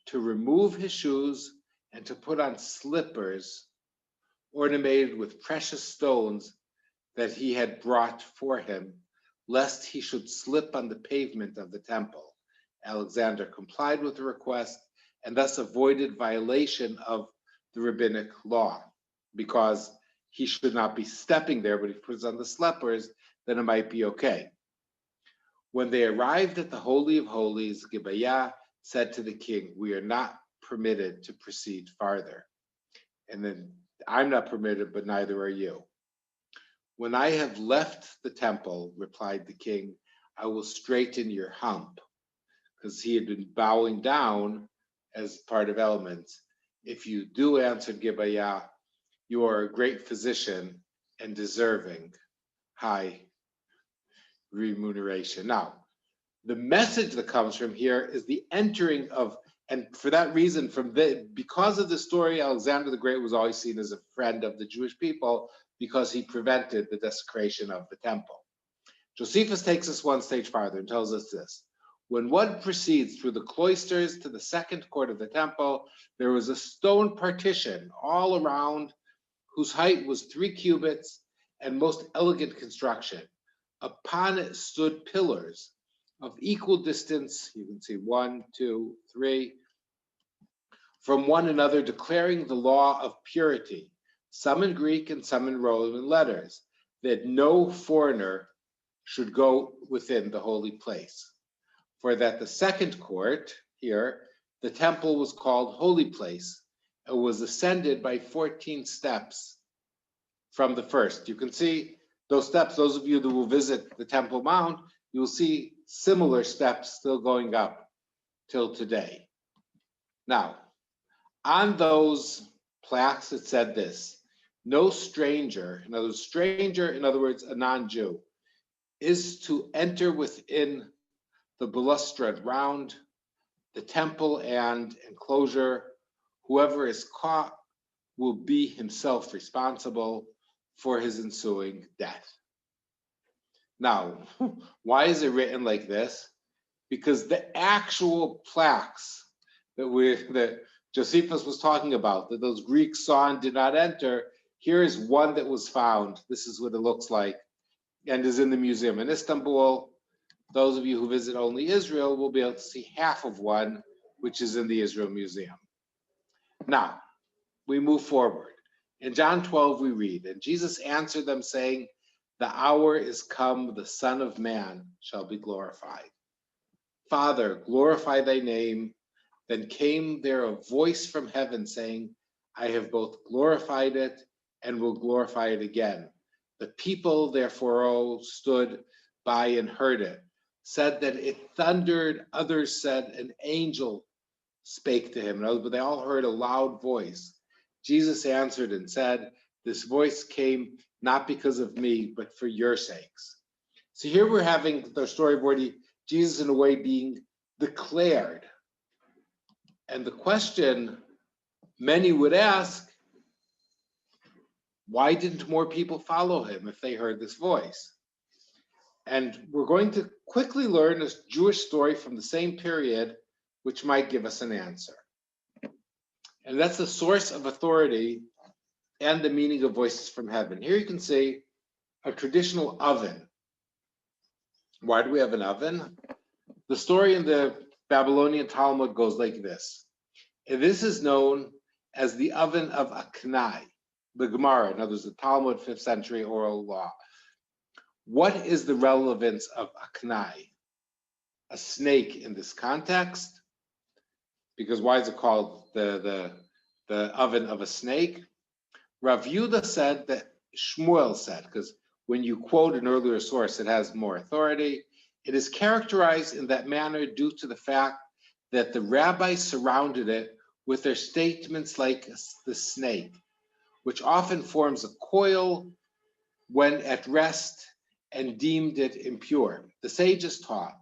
to remove his shoes and to put on slippers ornamented with precious stones that he had brought for him, lest he should slip on the pavement of the temple. Alexander complied with the request and thus avoided violation of the rabbinic law, because he should not be stepping there, but if he puts on the slippers, then it might be okay. When they arrived at the Holy of Holies, Gibaya said to the king, "We are not permitted to proceed farther." And then, "I'm not permitted, but neither are you." "When I have left the temple," replied the king, "I will straighten your hump," because he had been bowing down as part of elements. "If you do," answered Gibaya, "you are a great physician and deserving high remuneration." Now, the message that comes from here is the entering of, and for that reason, because of the story, Alexander the Great was always seen as a friend of the Jewish people because he prevented the desecration of the temple. Josephus takes us one stage farther and tells us this: when one proceeds through the cloisters to the second court of the temple, there was a stone partition all around, whose height was 3 cubits and most elegant construction. Upon it stood pillars of equal distance, you can see 1, 2, 3, from one another, declaring the law of purity, some in Greek and some in Roman letters, that no foreigner should go within the holy place. For that the second court, here, the temple was called Holy Place, and was ascended by 14 steps from the first. You can see those steps, those of you that will visit the Temple Mount, you will see similar steps still going up till today. Now, on those plaques, it said this: no stranger, in other words, a non-Jew, is to enter within the balustrade round the temple and enclosure. Whoever is caught will be himself responsible for his ensuing death. Now, why is it written like this? Because the actual plaques that Josephus was talking about, that those Greeks saw and did not enter, here is one that was found. This is what it looks like and is in the museum in Istanbul. Those of you who visit only Israel will be able to see half of one, which is in the Israel Museum. Now, we move forward. In John 12, we read, "And Jesus answered them, saying, the hour is come, the Son of Man shall be glorified. Father, glorify thy name." Then came there a voice from heaven saying, "I have both glorified it and will glorify it again." The people therefore stood by and heard it, said that it thundered. Others said an angel spake to him. But they all heard a loud voice. Jesus answered and said, "This voice came not because of me, but for your sakes." So here we're having the story of already Jesus in a way being declared. And the question many would ask, why didn't more people follow him if they heard this voice? And we're going to quickly learn a Jewish story from the same period, which might give us an answer. And that's the source of authority and the meaning of voices from heaven. Here you can see a traditional oven. Why do we have an oven? The story in the Babylonian Talmud goes like this. And this is known as the Oven of Aknai, the Gemara, in other words, the Talmud, 5th century oral law. What is the relevance of Aknai, a snake in this context? Because why is it called the oven of a snake? Rav Yehuda said that Shmuel said, because when you quote an earlier source, it has more authority. It is characterized in that manner due to the fact that the rabbis surrounded it with their statements like the snake, which often forms a coil when at rest, and deemed it impure. The sages taught.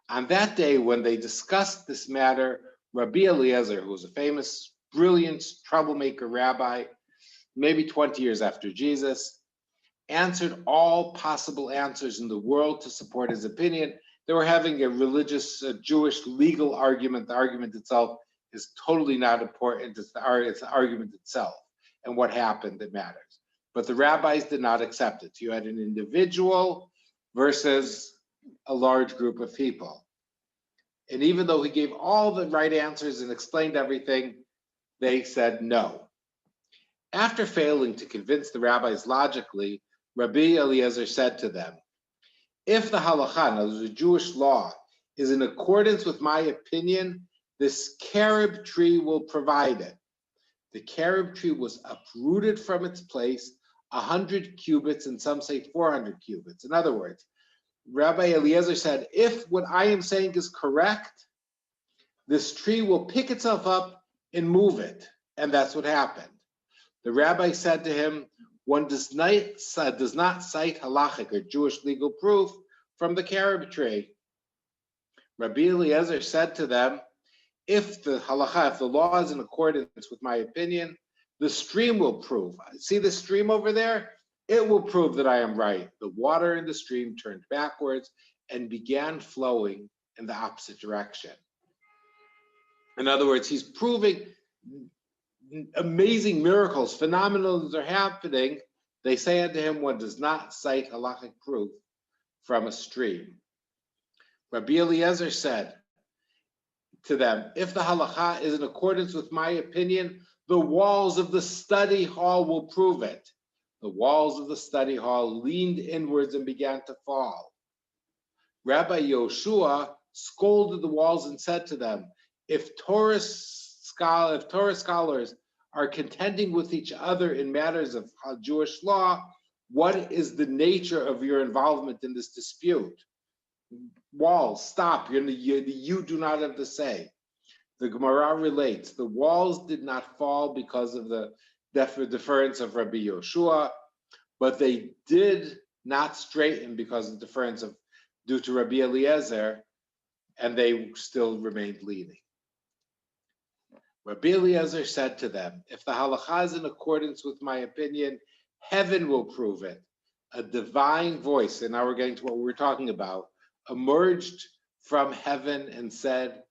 On that day, when they discussed this matter, Rabbi Eliezer, who was a famous, brilliant, troublemaker rabbi, maybe 20 years after Jesus, answered all possible answers in the world to support his opinion. They were having a religious, Jewish legal argument. The argument itself is totally not important. It's the argument itself and what happened that matters. But the rabbis did not accept it. You had an individual versus a large group of people. And even though he gave all the right answers and explained everything, they said no. After failing to convince the rabbis logically, Rabbi Eliezer said to them, if the halakha, the Jewish law, is in accordance with my opinion, this carob tree will provide it. The carob tree was uprooted from its place 100 cubits, and some say 400 cubits. In other words, Rabbi Eliezer said, if what I am saying is correct, this tree will pick itself up and move it. And that's what happened. The rabbi said to him, one does not cite halachic or Jewish legal proof from the carob tree. Rabbi Eliezer said to them, if the halakha, if the law is in accordance with my opinion, the stream will prove. See the stream over there? It will prove that I am right. The water in the stream turned backwards and began flowing in the opposite direction. In other words, he's proving amazing miracles, phenomenals are happening. They say unto him, one does not cite halachic proof from a stream. Rabbi Eliezer said to them, if the halakha is in accordance with my opinion, the walls of the study hall will prove it. The walls of the study hall leaned inwards and began to fall. Rabbi Yoshua scolded the walls and said to them, if Torah scholars are contending with each other in matters of Jewish law, what is the nature of your involvement in this dispute? Walls, stop. You do not have to say. The Gemara relates, the walls did not fall because of the deference of Rabbi Yoshua, but they did not straighten because of the deference due to Rabbi Eliezer, and they still remained leaning. Rabbi Eliezer said to them, if the halakha is in accordance with my opinion, heaven will prove it. A divine voice, and now we're getting to what we were talking about, emerged from heaven and said,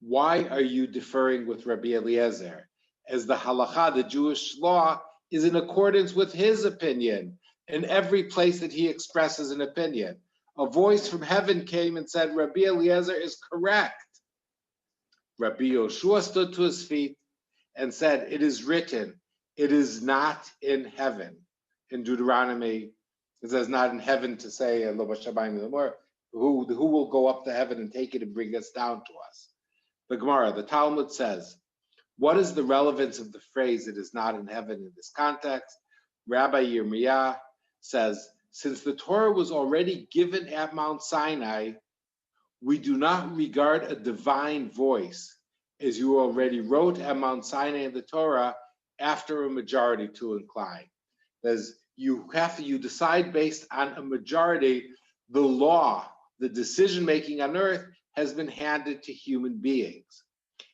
why are you deferring with Rabbi Eliezer? As the halakha, the Jewish law, is in accordance with his opinion in every place that he expresses an opinion. A voice from heaven came and said, Rabbi Eliezer is correct. Rabbi Yoshua stood to his feet and said, it is written, it is not in heaven. In Deuteronomy, it says not in heaven to say, who will go up to heaven and take it and bring us down to us. The Gemara, the Talmud says, what is the relevance of the phrase, it is not in heaven in this context? Rabbi Yirmiyah says, since the Torah was already given at Mount Sinai, we do not regard a divine voice, as you already wrote at Mount Sinai in the Torah, after a majority to incline. As you decide based on a majority, the law, the decision-making on earth has been handed to human beings.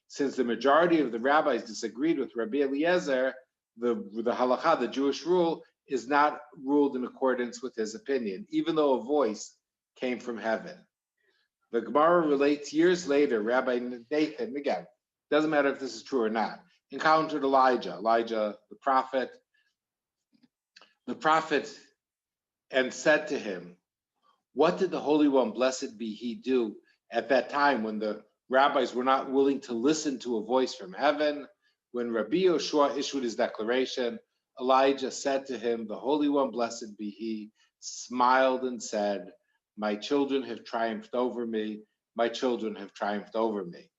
Since the majority of the rabbis disagreed with Rabbi Eliezer, the halakha, the Jewish rule, is not ruled in accordance with his opinion, even though a voice came from heaven. The Gemara relates years later, Rabbi Nathan, again, doesn't matter if this is true or not, encountered Elijah, the prophet, and said to him, what did the Holy One, blessed be he, do at that time when the rabbis were not willing to listen to a voice from heaven? When Rabbi Yoshua issued his declaration, Elijah said to him, "The Holy One, blessed be he, smiled and said, 'My children have triumphed over me. My children have triumphed over me.'"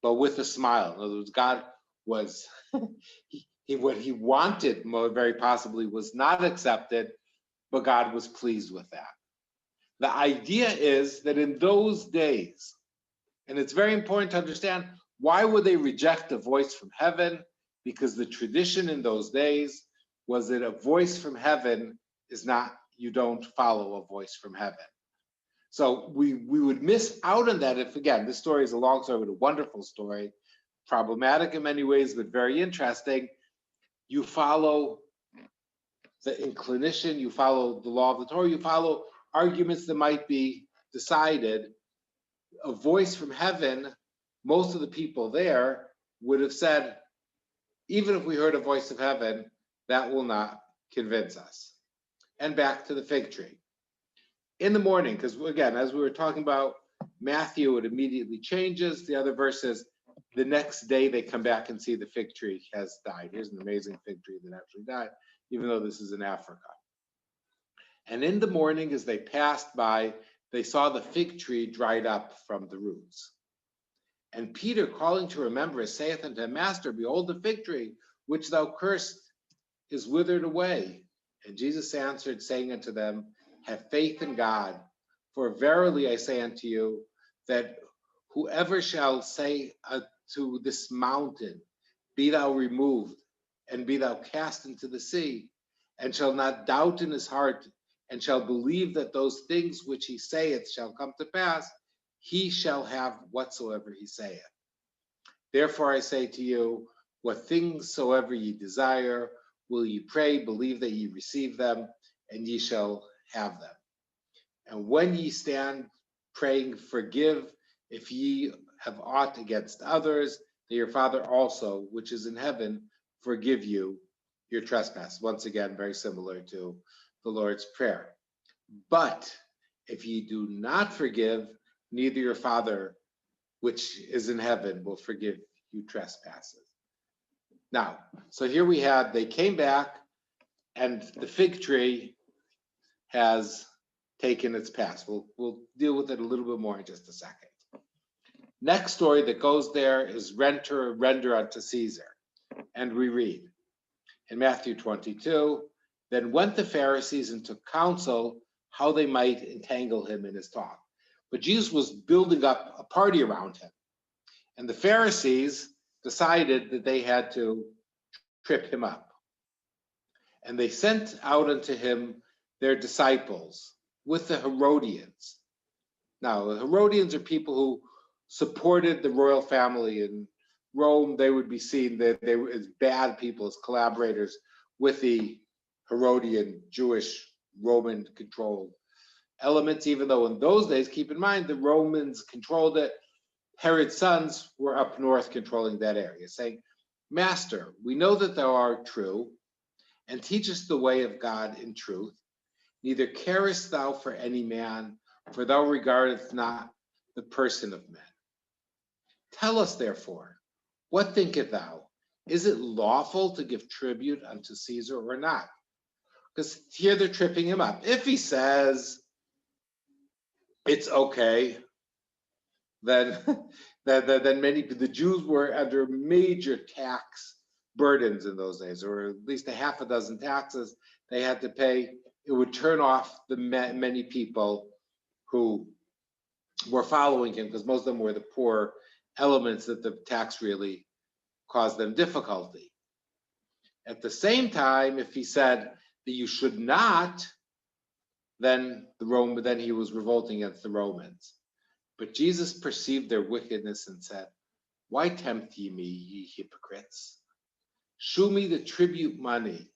But with a smile. In other words, God was, what he wanted very possibly was not accepted, but God was pleased with that. The idea is that in those days, and it's very important to understand, why would they reject a voice from heaven? Because the tradition in those days was that a voice from heaven is not, you don't follow a voice from heaven. So we would miss out on that if, again, this story is a long story, but a wonderful story, problematic in many ways, but very interesting. You follow the inclination, you follow the law of the Torah, you follow arguments that might be decided. A voice from heaven, most of the people there would have said, even if we heard a voice of heaven, that will not convince us. And back to the fig tree. In the morning, because again, as we were talking about Matthew, it immediately changes. The other verses, the next day they come back and see the fig tree has died. Here's an amazing fig tree that actually died, even though this is in Africa. And in the morning, as they passed by, they saw the fig tree dried up from the roots. And Peter, calling to remembrance, saith unto him, Master, behold the fig tree, which thou cursed, is withered away. And Jesus answered, saying unto them, have faith in God, for verily I say unto you, that whoever shall say to this mountain, be thou removed, and be thou cast into the sea, and shall not doubt in his heart, and shall believe that those things which he saith shall come to pass, he shall have whatsoever he saith. Therefore I say to you, what things soever ye desire, will ye pray, believe that ye receive them, and ye shall have them. And when ye stand praying, forgive if ye have aught against others, that your Father also, which is in heaven, forgive you your trespass. Once again, very similar to the Lord's Prayer. But if ye do not forgive, neither your Father, which is in heaven, will forgive you trespasses. Now, so here we have, they came back, and the fig tree has taken its pass. We'll deal with it a little bit more in just a second. Next story that goes there is render unto Caesar. And we read in Matthew 22, then went the Pharisees and took counsel how they might entangle him in his talk. But Jesus was building up a party around him. And the Pharisees decided that they had to trip him up. And they sent out unto him their disciples with the Herodians. Now, the Herodians are people who supported the royal family in Rome. They would be seen that they were as bad people, as collaborators with the Herodian Jewish Roman controlled elements, even though in those days, keep in mind, the Romans controlled it. Herod's sons were up north controlling that area, saying, Master, we know that thou art true, and teachest the way of God in truth. Neither carest thou for any man, for thou regardest not the person of men. Tell us, therefore, what thinkest thou? Is it lawful to give tribute unto Caesar or not? Because here they're tripping him up. If he says it's okay, then the Jews were under major tax burdens in those days, or at least a half a dozen taxes they had to pay. It would turn off the many people who were following him, because most of them were the poor elements that the tax really caused them difficulty. At the same time, if he said that you should not, then he was revolting against the Romans. But Jesus perceived their wickedness and said, why tempt ye me, ye hypocrites? Shew me the tribute money.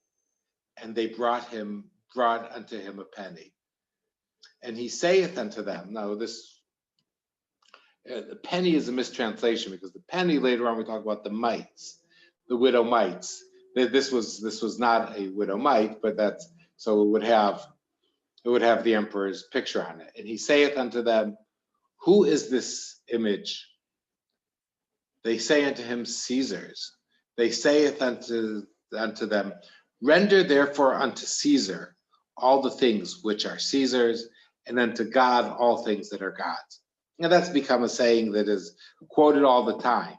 And they brought unto him a penny. And he saith unto them, now this, the penny is a mistranslation, because the penny later on we talk about the mites, the widow mites. This was not a widow mite, but that's, so it would have the emperor's picture on it. And he saith unto them, who is this image? They say unto him, Caesar's. They saith unto them, render therefore unto Caesar all the things which are Caesar's, and unto God all things that are God's. And that's become a saying that is quoted all the time.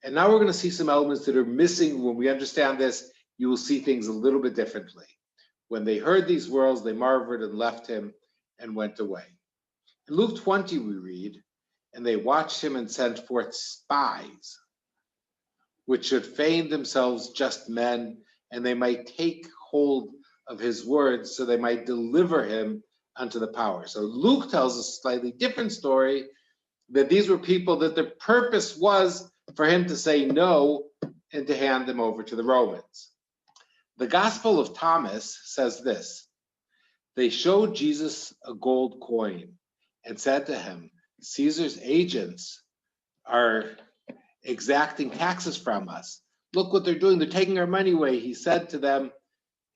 And now we're going to see some elements that are missing. When we understand this, you will see things a little bit differently. When they heard these words, they marveled and left him and went away. In Luke 20, we read, and they watched him and sent forth spies, which should feign themselves just men, and they might take hold of his words, so they might deliver him unto the power. So Luke tells a slightly different story, that these were people that the purpose was for him to say no and to hand them over to the Romans. The Gospel of Thomas says this: they showed Jesus a gold coin and said to him, Caesar's agents are exacting taxes from us. Look what they're doing. They're taking our money away. He said to them,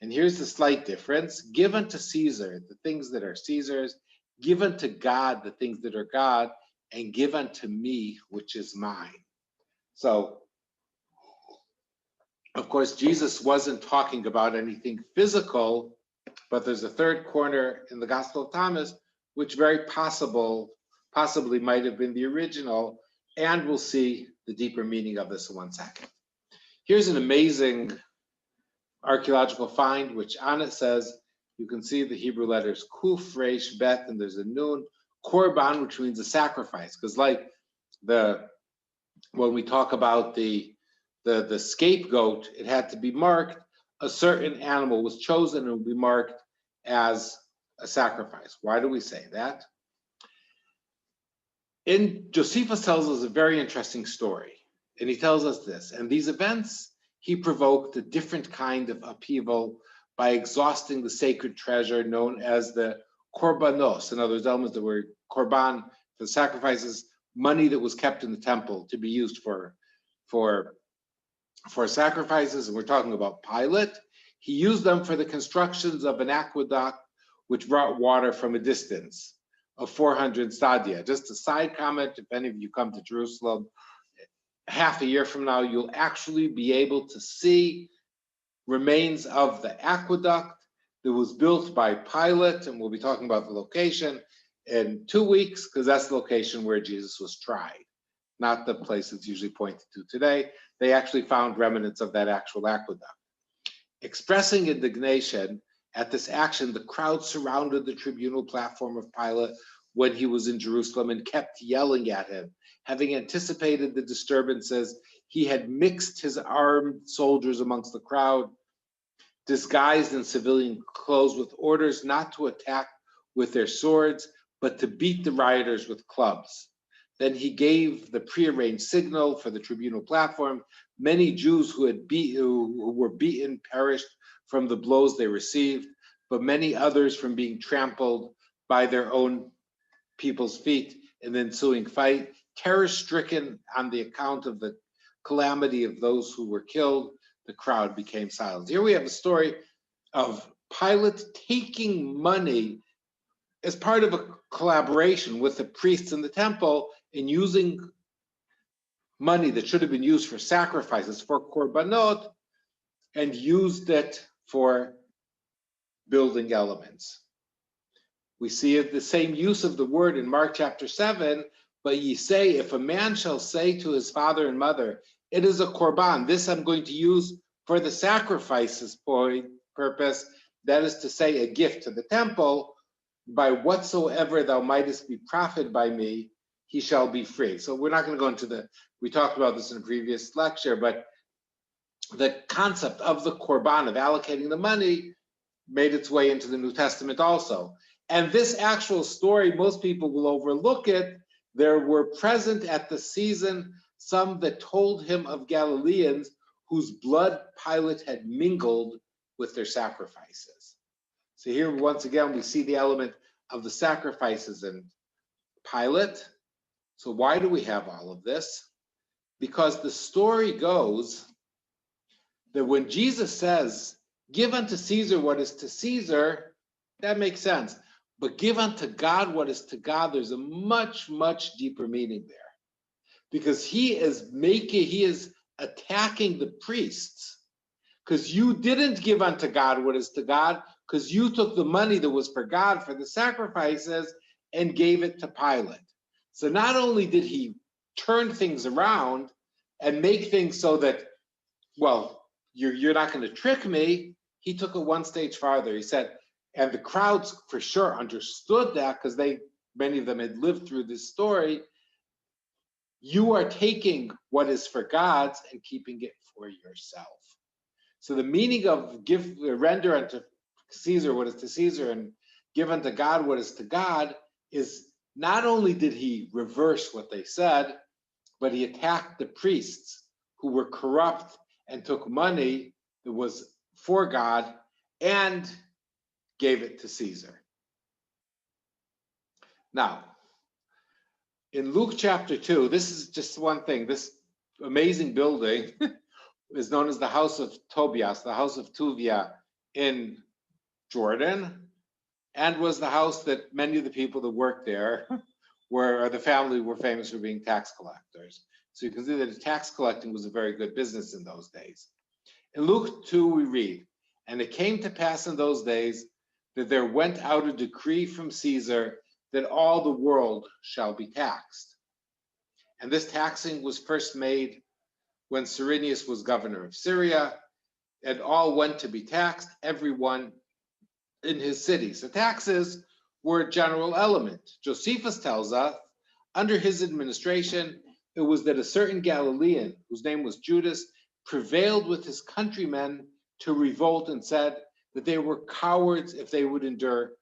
and here's the slight difference: give unto Caesar the things that are Caesar's, give unto God the things that are God, and give unto me which is mine. So, of course, Jesus wasn't talking about anything physical, but there's a third corner in the Gospel of Thomas, which very possibly might have been the original, and we'll see the deeper meaning of this in 1 second. Here's an amazing archaeological find, which on it says, you can see the Hebrew letters Kuf, Resh, Bet, and there's a Nun, Korban, which means a sacrifice, because like when we talk about the scapegoat, it had to be marked. A certain animal was chosen and would be marked as a sacrifice. Why do we say that? Josephus tells us a very interesting story, and he tells us this: and these events, he provoked a different kind of upheaval by exhausting the sacred treasure known as the korbanos. In other words, elements that were korban, the sacrifices, money that was kept in the temple to be used for sacrifices, and we're talking about Pilate. He used them for the constructions of an aqueduct which brought water from a distance of 400 stadia. Just a side comment, if any of you come to Jerusalem, half a year from now, you'll actually be able to see remains of the aqueduct that was built by Pilate, and we'll be talking about the location in 2 weeks, because that's the location where Jesus was tried, not the place it's usually pointed to today. They actually found remnants of that actual aqueduct. Expressing indignation at this action, the crowd surrounded the tribunal platform of Pilate when he was in Jerusalem and kept yelling at him. Having anticipated the disturbances, he had mixed his armed soldiers amongst the crowd, disguised in civilian clothes, with orders not to attack with their swords, but to beat the rioters with clubs. Then he gave the prearranged signal for the tribunal platform. Many Jews who were beaten perished from the blows they received, but many others from being trampled by their own people's feet in the ensuing fight. Terror-stricken on the account of the calamity of those who were killed, the crowd became silent. Here we have a story of Pilate taking money as part of a collaboration with the priests in the temple and using money that should have been used for sacrifices, for korbanot, and used it for building elements. We see the same use of the word in Mark chapter 7, but ye say, if a man shall say to his father and mother, it is a korban, this I'm going to use for the sacrifices purpose, that is to say, a gift to the temple, by whatsoever thou mightest be profited by me, he shall be free. So we're not going to go into we talked about this in a previous lecture, but the concept of the korban, of allocating the money, made its way into the New Testament also. And this actual story, most people will overlook it. There were present at the season some that told him of Galileans whose blood Pilate had mingled with their sacrifices. So here, once again, we see the element of the sacrifices in Pilate. So why do we have all of this? Because the story goes that when Jesus says, give unto Caesar what is to Caesar, that makes sense. But give unto God what is to God, there's a much, much deeper meaning there. Because he is attacking the priests because you didn't give unto God what is to God, because you took the money that was for God for the sacrifices and gave it to Pilate. So not only did he turn things around and make things so that, well, you're not going to trick me, he took it one stage farther. He said, and the crowds for sure understood that because many of them had lived through this story. You are taking what is for God's and keeping it for yourself. So the meaning of render unto Caesar what is to Caesar and give unto God what is to God is not only did he reverse what they said, but he attacked the priests who were corrupt and took money that was for God and gave it to Caesar. Now, in Luke chapter 2, this is just one thing. This amazing building is known as the house of Tobias, the house of Tuvia in Jordan, and was the house that many of the people that worked there the family were famous for being tax collectors. So you can see that tax collecting was a very good business in those days. In Luke 2, we read, and it came to pass in those days that there went out a decree from Caesar that all the world shall be taxed. And this taxing was first made when Cyrenius was governor of Syria, and all went to be taxed, everyone in his city. So taxes were a general element. Josephus tells us, under his administration, it was that a certain Galilean, whose name was Judas, prevailed with his countrymen to revolt and said that they were cowards if they would endure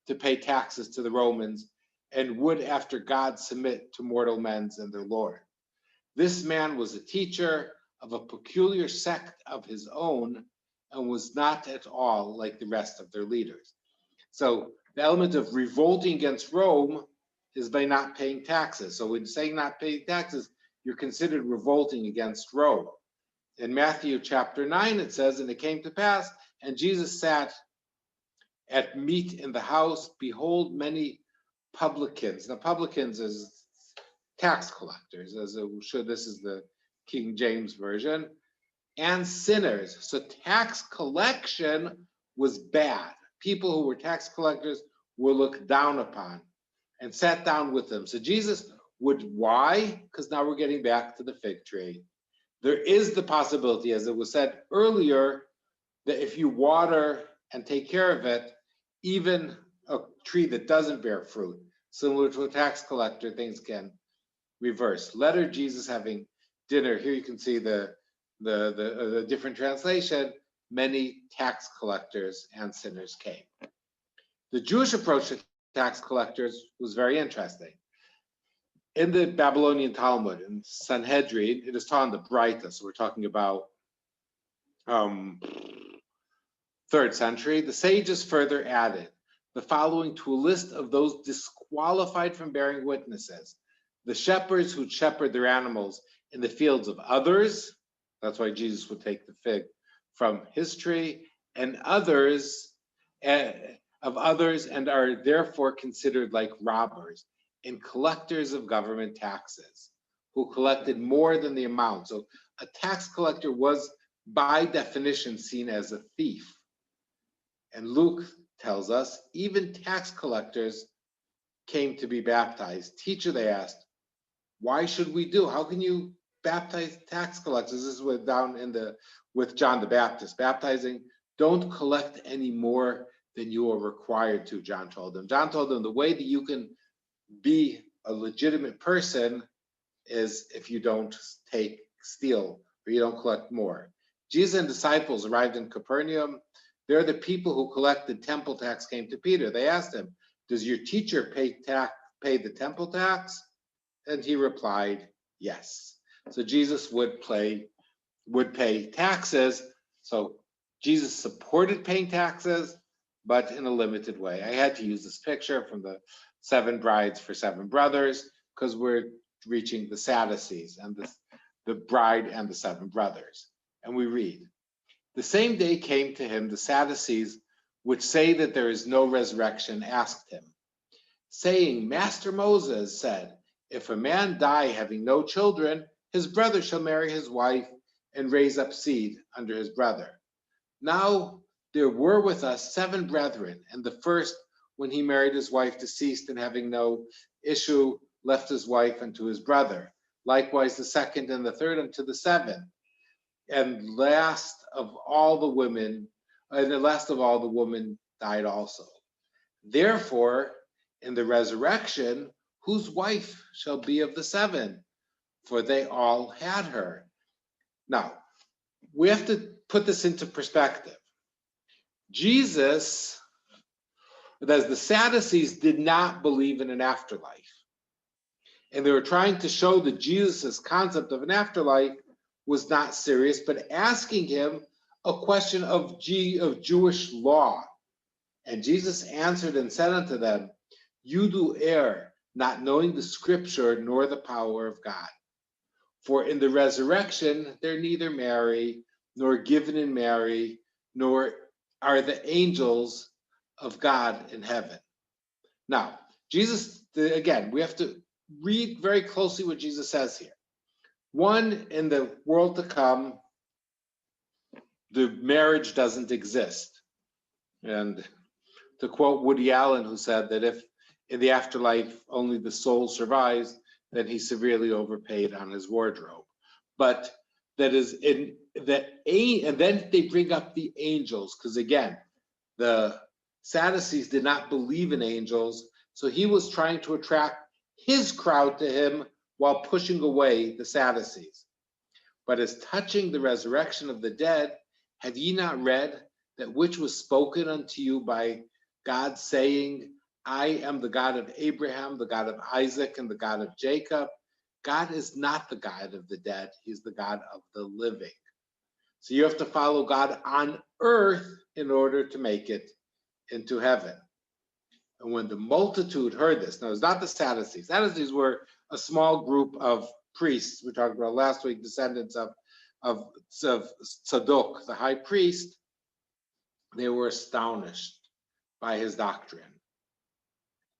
to pay taxes to the Romans and would after God submit to mortal men and their Lord. This man was a teacher of a peculiar sect of his own and was not at all like the rest of their leaders. So the element of revolting against Rome is by not paying taxes. So when saying not paying taxes, you're considered revolting against Rome. In Matthew chapter 9, it says, and it came to pass, and Jesus sat at meat in the house, behold, many publicans. Now, publicans is tax collectors, as it should. This is the King James Version, and sinners. So tax collection was bad. People who were tax collectors were looked down upon and sat down with them. So Jesus why? Because now we're getting back to the fig tree. There is the possibility, as it was said earlier, that if you water and take care of it, even a tree that doesn't bear fruit, similar to a tax collector, things can reverse. Letter Jesus having dinner. Here you can see the different translation. Many tax collectors and sinners came. The Jewish approach to tax collectors was very interesting. In the Babylonian Talmud, in Sanhedrin, it is taught in the Breita, so we're talking about 3rd century. The sages further added the following to a list of those disqualified from bearing witnesses: the shepherds who shepherd their animals in the fields of others. That's why Jesus would take the fig from his tree, and others of others, and are therefore considered like robbers, and collectors of government taxes, who collected more than the amount. So a tax collector was by definition seen as a thief. And Luke tells us even tax collectors came to be baptized. Teacher, they asked, why should we do? How can you baptize tax collectors? This is down with John the Baptist, baptizing. Don't collect any more than you are required to, John told them. John told them the way that you can be a legitimate person is if you don't steal, or you don't collect more. Jesus and disciples arrived in Capernaum. There the people who collected temple tax came to Peter. They asked him, does your teacher pay the temple tax? And he replied, yes. So Jesus would pay taxes. So Jesus supported paying taxes, but in a limited way. I had to use this picture from the 7 brides for 7 brothers, because we're reaching the Sadducees and the bride and the 7 brothers. And we read, the same day came to him the Sadducees, which say that there is no resurrection, asked him, saying, Master Moses said, if a man die having no children, his brother shall marry his wife, and raise up seed under his brother. Now there were with us 7 brethren, and the first, when he married his wife, deceased, and having no issue, left his wife unto his brother. Likewise the second and the third unto the 7. And last of all the women died also. Therefore, in the resurrection, whose wife shall be of the 7? For they all had her. Now, we have to put this into perspective. Jesus, as the Sadducees, did not believe in an afterlife. And they were trying to show that Jesus' concept of an afterlife was not serious, but asking him a question of Jewish law. And Jesus answered and said unto them, You do err, not knowing the scripture nor the power of God. For in the resurrection there neither marry, nor given in marry, nor are the angels of God in heaven. Now, Jesus, again, we have to read very closely what Jesus says here. One, in the world to come, the marriage doesn't exist. And to quote Woody Allen, who said that if in the afterlife only the soul survives, then he severely overpaid on his wardrobe. But that is in that, and then they bring up the angels, because again, the Sadducees did not believe in angels, so he was trying to attract his crowd to him while pushing away the Sadducees. But as touching the resurrection of the dead, have ye not read that which was spoken unto you by God, saying, I am the God of Abraham, the God of Isaac, and the God of Jacob? God is not the God of the dead, he's the God of the living. So you have to follow God on earth in order to make it into heaven. And when the multitude heard this, now it's not the Sadducees. Sadducees were a small group of priests, we talked about last week, descendants of Tzadok, the high priest. They were astonished by his doctrine.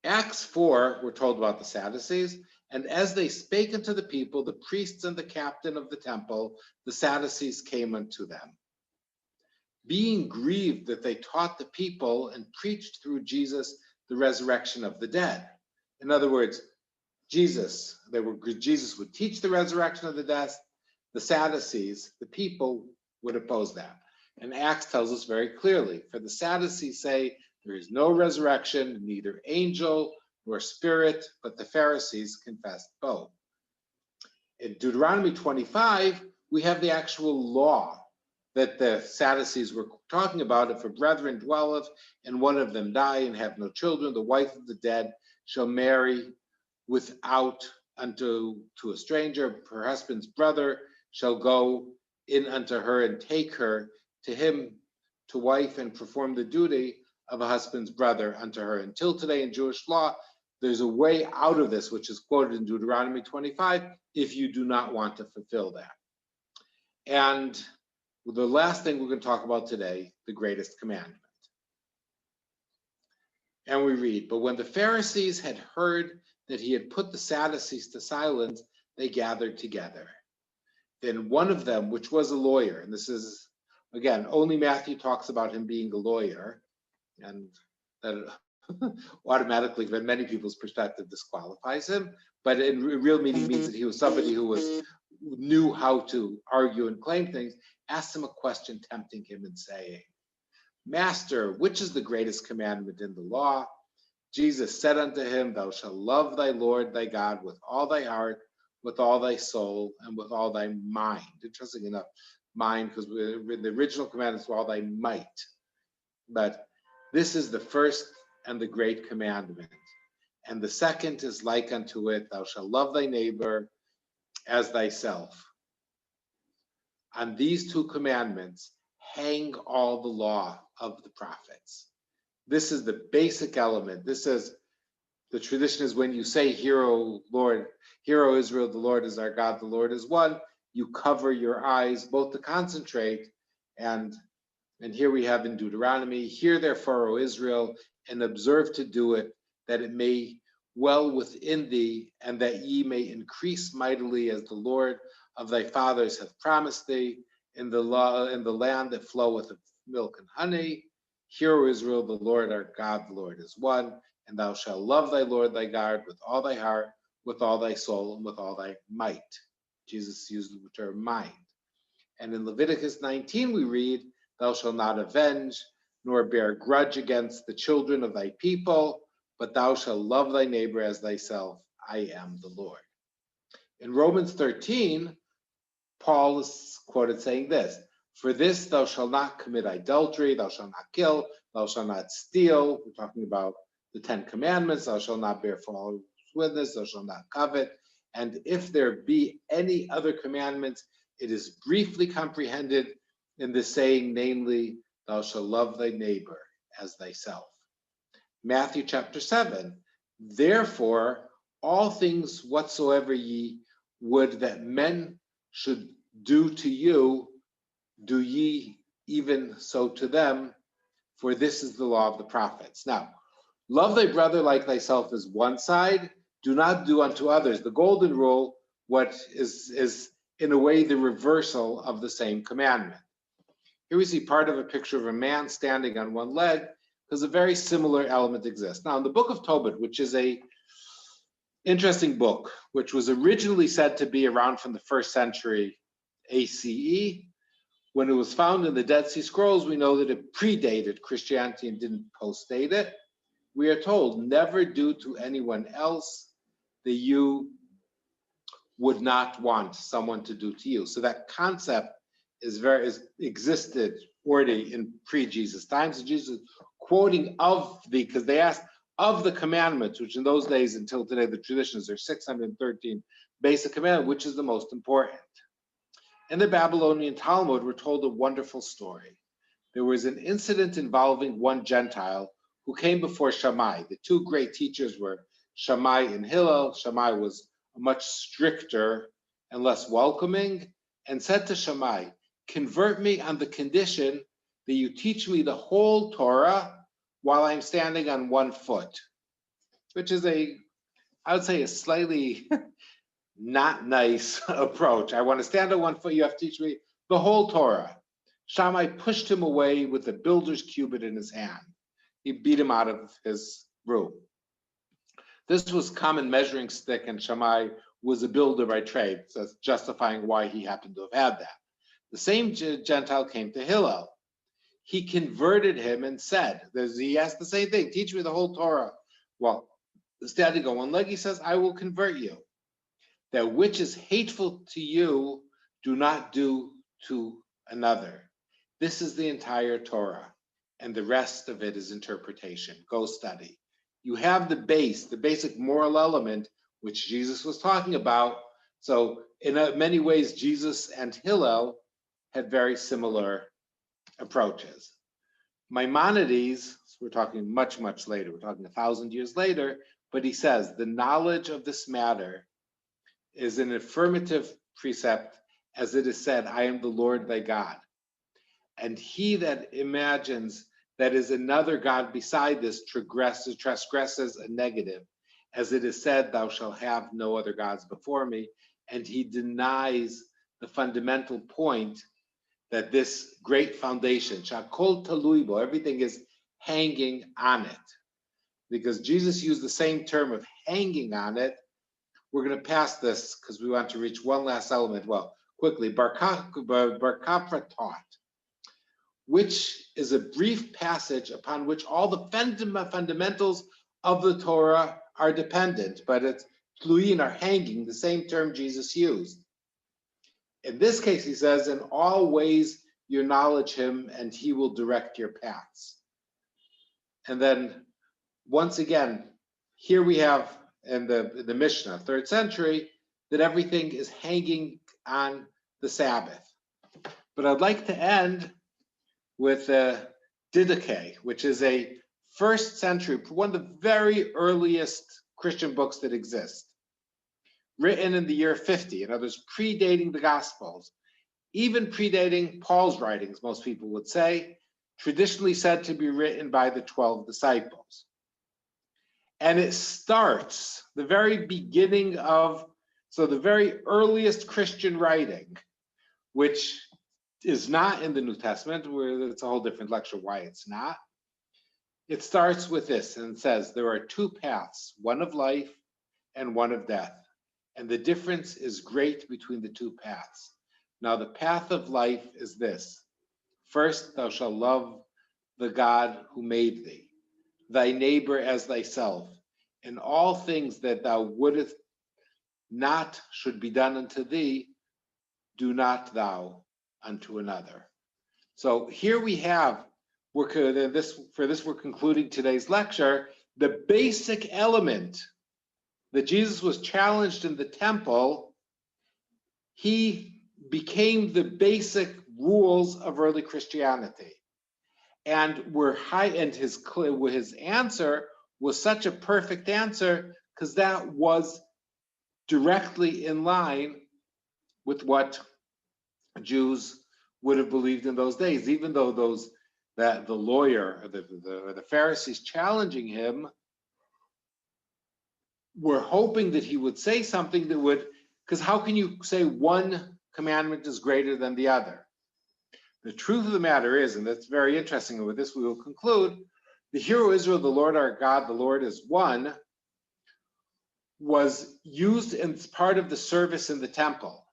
Acts 4, we're told about the Sadducees. And as they spake unto the people, the priests and the captain of the temple, the Sadducees came unto them, being grieved that they taught the people and preached through Jesus the resurrection of the dead. In other words, Jesus would teach the resurrection of the dead. The Sadducees, the people, would oppose that. And Acts tells us very clearly, for the Sadducees say there is no resurrection, neither angel nor spirit, but the Pharisees confessed both. In Deuteronomy 25, we have the actual law that the Sadducees were talking about. If a brethren dwelleth and one of them die and have no children, the wife of the dead shall marry without to a stranger. Her husband's brother shall go in unto her and take her to him to wife and perform the duty of a husband's brother unto her. Until today in Jewish law, there's a way out of this, which is quoted in Deuteronomy 25, if you do not want to fulfill that. And the last thing we're going to talk about today, the greatest commandment. And we read, but when the Pharisees had heard that he had put the Sadducees to silence, they gathered together. Then one of them, which was a lawyer, and this is, again, only Matthew talks about him being a lawyer, and that automatically, from many people's perspective, disqualifies him. But in real meaning means that he was somebody who knew how to argue and claim things, asked him a question, tempting him and saying, Master, which is the greatest commandment in the law? Jesus said unto him, Thou shalt love thy Lord thy God with all thy heart, with all thy soul, and with all thy mind. Interesting enough, mind, because the original commandment is with all thy might. But this is the first and the great commandment. And the second is like unto it, Thou shalt love thy neighbor as thyself. On these 2 commandments hang all the law of the prophets. This is the basic element. This is, the tradition is when you say, Hear, O Lord, Hear, O Israel, the Lord is our God, the Lord is one, you cover your eyes both to concentrate, and here we have in Deuteronomy, Hear therefore, O Israel, and observe to do it, that it may well within thee, and that ye may increase mightily as the Lord of thy fathers hath promised thee, in the land that floweth with milk and honey. Hear, O Israel, the Lord our God, the Lord is one, and thou shalt love thy Lord thy God with all thy heart, with all thy soul, and with all thy might. Jesus used the term mind. And in Leviticus 19 we read, thou shalt not avenge, nor bear grudge against the children of thy people, but thou shalt love thy neighbor as thyself. I am the Lord. In Romans 13, Paul is quoted saying this, for this thou shalt not commit adultery, thou shalt not kill, thou shalt not steal. We're talking about the 10 commandments. Thou shalt not bear false witness, thou shalt not covet. And if there be any other commandments, it is briefly comprehended in the saying, namely, thou shalt love thy neighbor as thyself. Matthew chapter 7, therefore, all things whatsoever ye would that men should do to you, do ye even so to them, for this is the law of the prophets. Now, love thy brother like thyself is one side, do not do unto others. The golden rule, what is in a way the reversal of the same commandment. Here we see part of a picture of a man standing on one leg, because a very similar element exists. Now, in the book of Tobit, which is a interesting book, which was originally said to be around from the 1st century ACE, when it was found in the Dead Sea Scrolls, we know that it predated Christianity and didn't postdate it. We are told, never do to anyone else that you would not want someone to do to you. So that concept existed already in pre-Jesus times. And Jesus quoting because they asked of the commandments, which in those days until today, the traditions are 613 basic commandments, which is the most important. In the Babylonian Talmud, we're told a wonderful story. There was an incident involving one Gentile who came before Shammai. The two great teachers were Shammai and Hillel. Shammai was much stricter and less welcoming, and said to Shammai, convert me on the condition that you teach me the whole Torah while I'm standing on one foot, which is I would say a slightly not nice approach. I want to stand on one foot, you have to teach me the whole Torah. Shammai pushed him away with the builder's cubit in his hand. He beat him out of his room. This was common measuring stick, and Shammai was a builder by trade, so that's justifying why he happened to have had that. The same Gentile came to Hillel. He converted him and said, he asked the same thing, teach me the whole Torah. Well, standing on one leg, he says, I will convert you. That which is hateful to you, do not do to another. This is the entire Torah, and the rest of it is interpretation. Go study. You have the basic moral element, which Jesus was talking about. So in many ways, Jesus and Hillel had very similar approaches. Maimonides, we're talking much, much later, we're talking 1,000 years later, but he says, the knowledge of this matter is an affirmative precept, as it is said, I am the Lord thy God. And he that imagines that is another God beside this transgresses a negative, as it is said, thou shalt have no other gods before me. And he denies the fundamental point that this great foundation, shakol talui bo, everything is hanging on it. Because Jesus used the same term of hanging on it. We're going to pass this because we want to reach one last element. Well, quickly, Bar Kokhba taught, which is a brief passage upon which all the fundamentals of the Torah are dependent, but it's tluyin, are hanging, the same term Jesus used. In this case, he says, in all ways you acknowledge him and he will direct your paths. And then once again, here we have in the Mishnah, 3rd century, that everything is hanging on the Sabbath. But I'd like to end with Didache, which is a 1st century, one of the very earliest Christian books that exist, written in the year 50, in other words, predating the Gospels, even predating Paul's writings, most people would say, traditionally said to be written by the 12 disciples. And it starts, the very beginning of So the very earliest Christian writing, which is not in the New Testament, where it's a whole different lecture why it's not. It starts with this and says, there are two paths, one of life and one of death. And the difference is great between the two paths. Now the path of life is this. First, thou shalt love the God who made thee, thy neighbor as thyself, and all things that thou wouldest not should be done unto thee, do not thou unto another. So here we have, we're concluding today's lecture, the basic element that Jesus was challenged in the temple. He became the basic rules of early Christianity. And his answer was such a perfect answer because that was directly in line with what Jews would have believed in those days, even though the lawyer or the Pharisees challenging him were hoping that he would say something that would, because how can you say one commandment is greater than the other? The truth of the matter is, and that's very interesting, and with this we will conclude, the Hear, O Israel, the Lord our God, the Lord is one, was used as part of the service in the temple.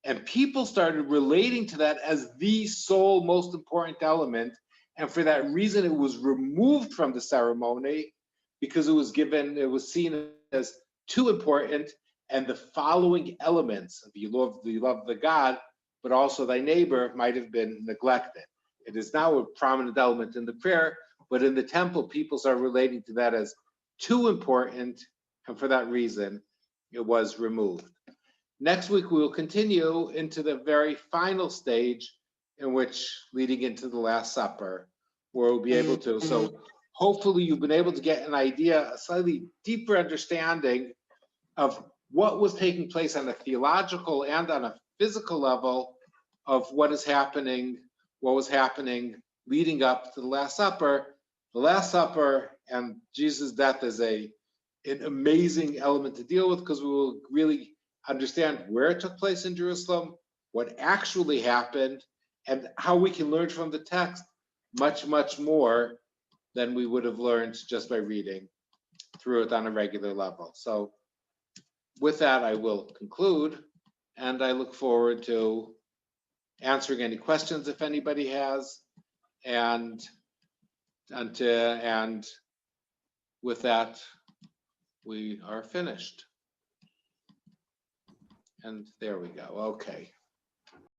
And people started relating to that as the sole most important element. And for that reason, it was removed from the ceremony because it was seen as too important. And the following elements of you love the God, but also thy neighbor might have been neglected. It is now a prominent element in the prayer, but in the temple, people started relating to that as too important. And for that reason, it was removed. Next week, we will continue into the very final stage in which leading into the Last Supper, where we'll be able to. So hopefully you've been able to get an idea, a slightly deeper understanding of what was taking place on a theological and on a physical level of what was happening leading up to the Last Supper. The Last Supper and Jesus' death is an amazing element to deal with because we will really understand where it took place in Jerusalem, what actually happened, and how we can learn from the text much, much more than we would have learned just by reading through it on a regular level. So with that, I will conclude, and I look forward to answering any questions if anybody has, and with that, we are finished. And there we go. Okay.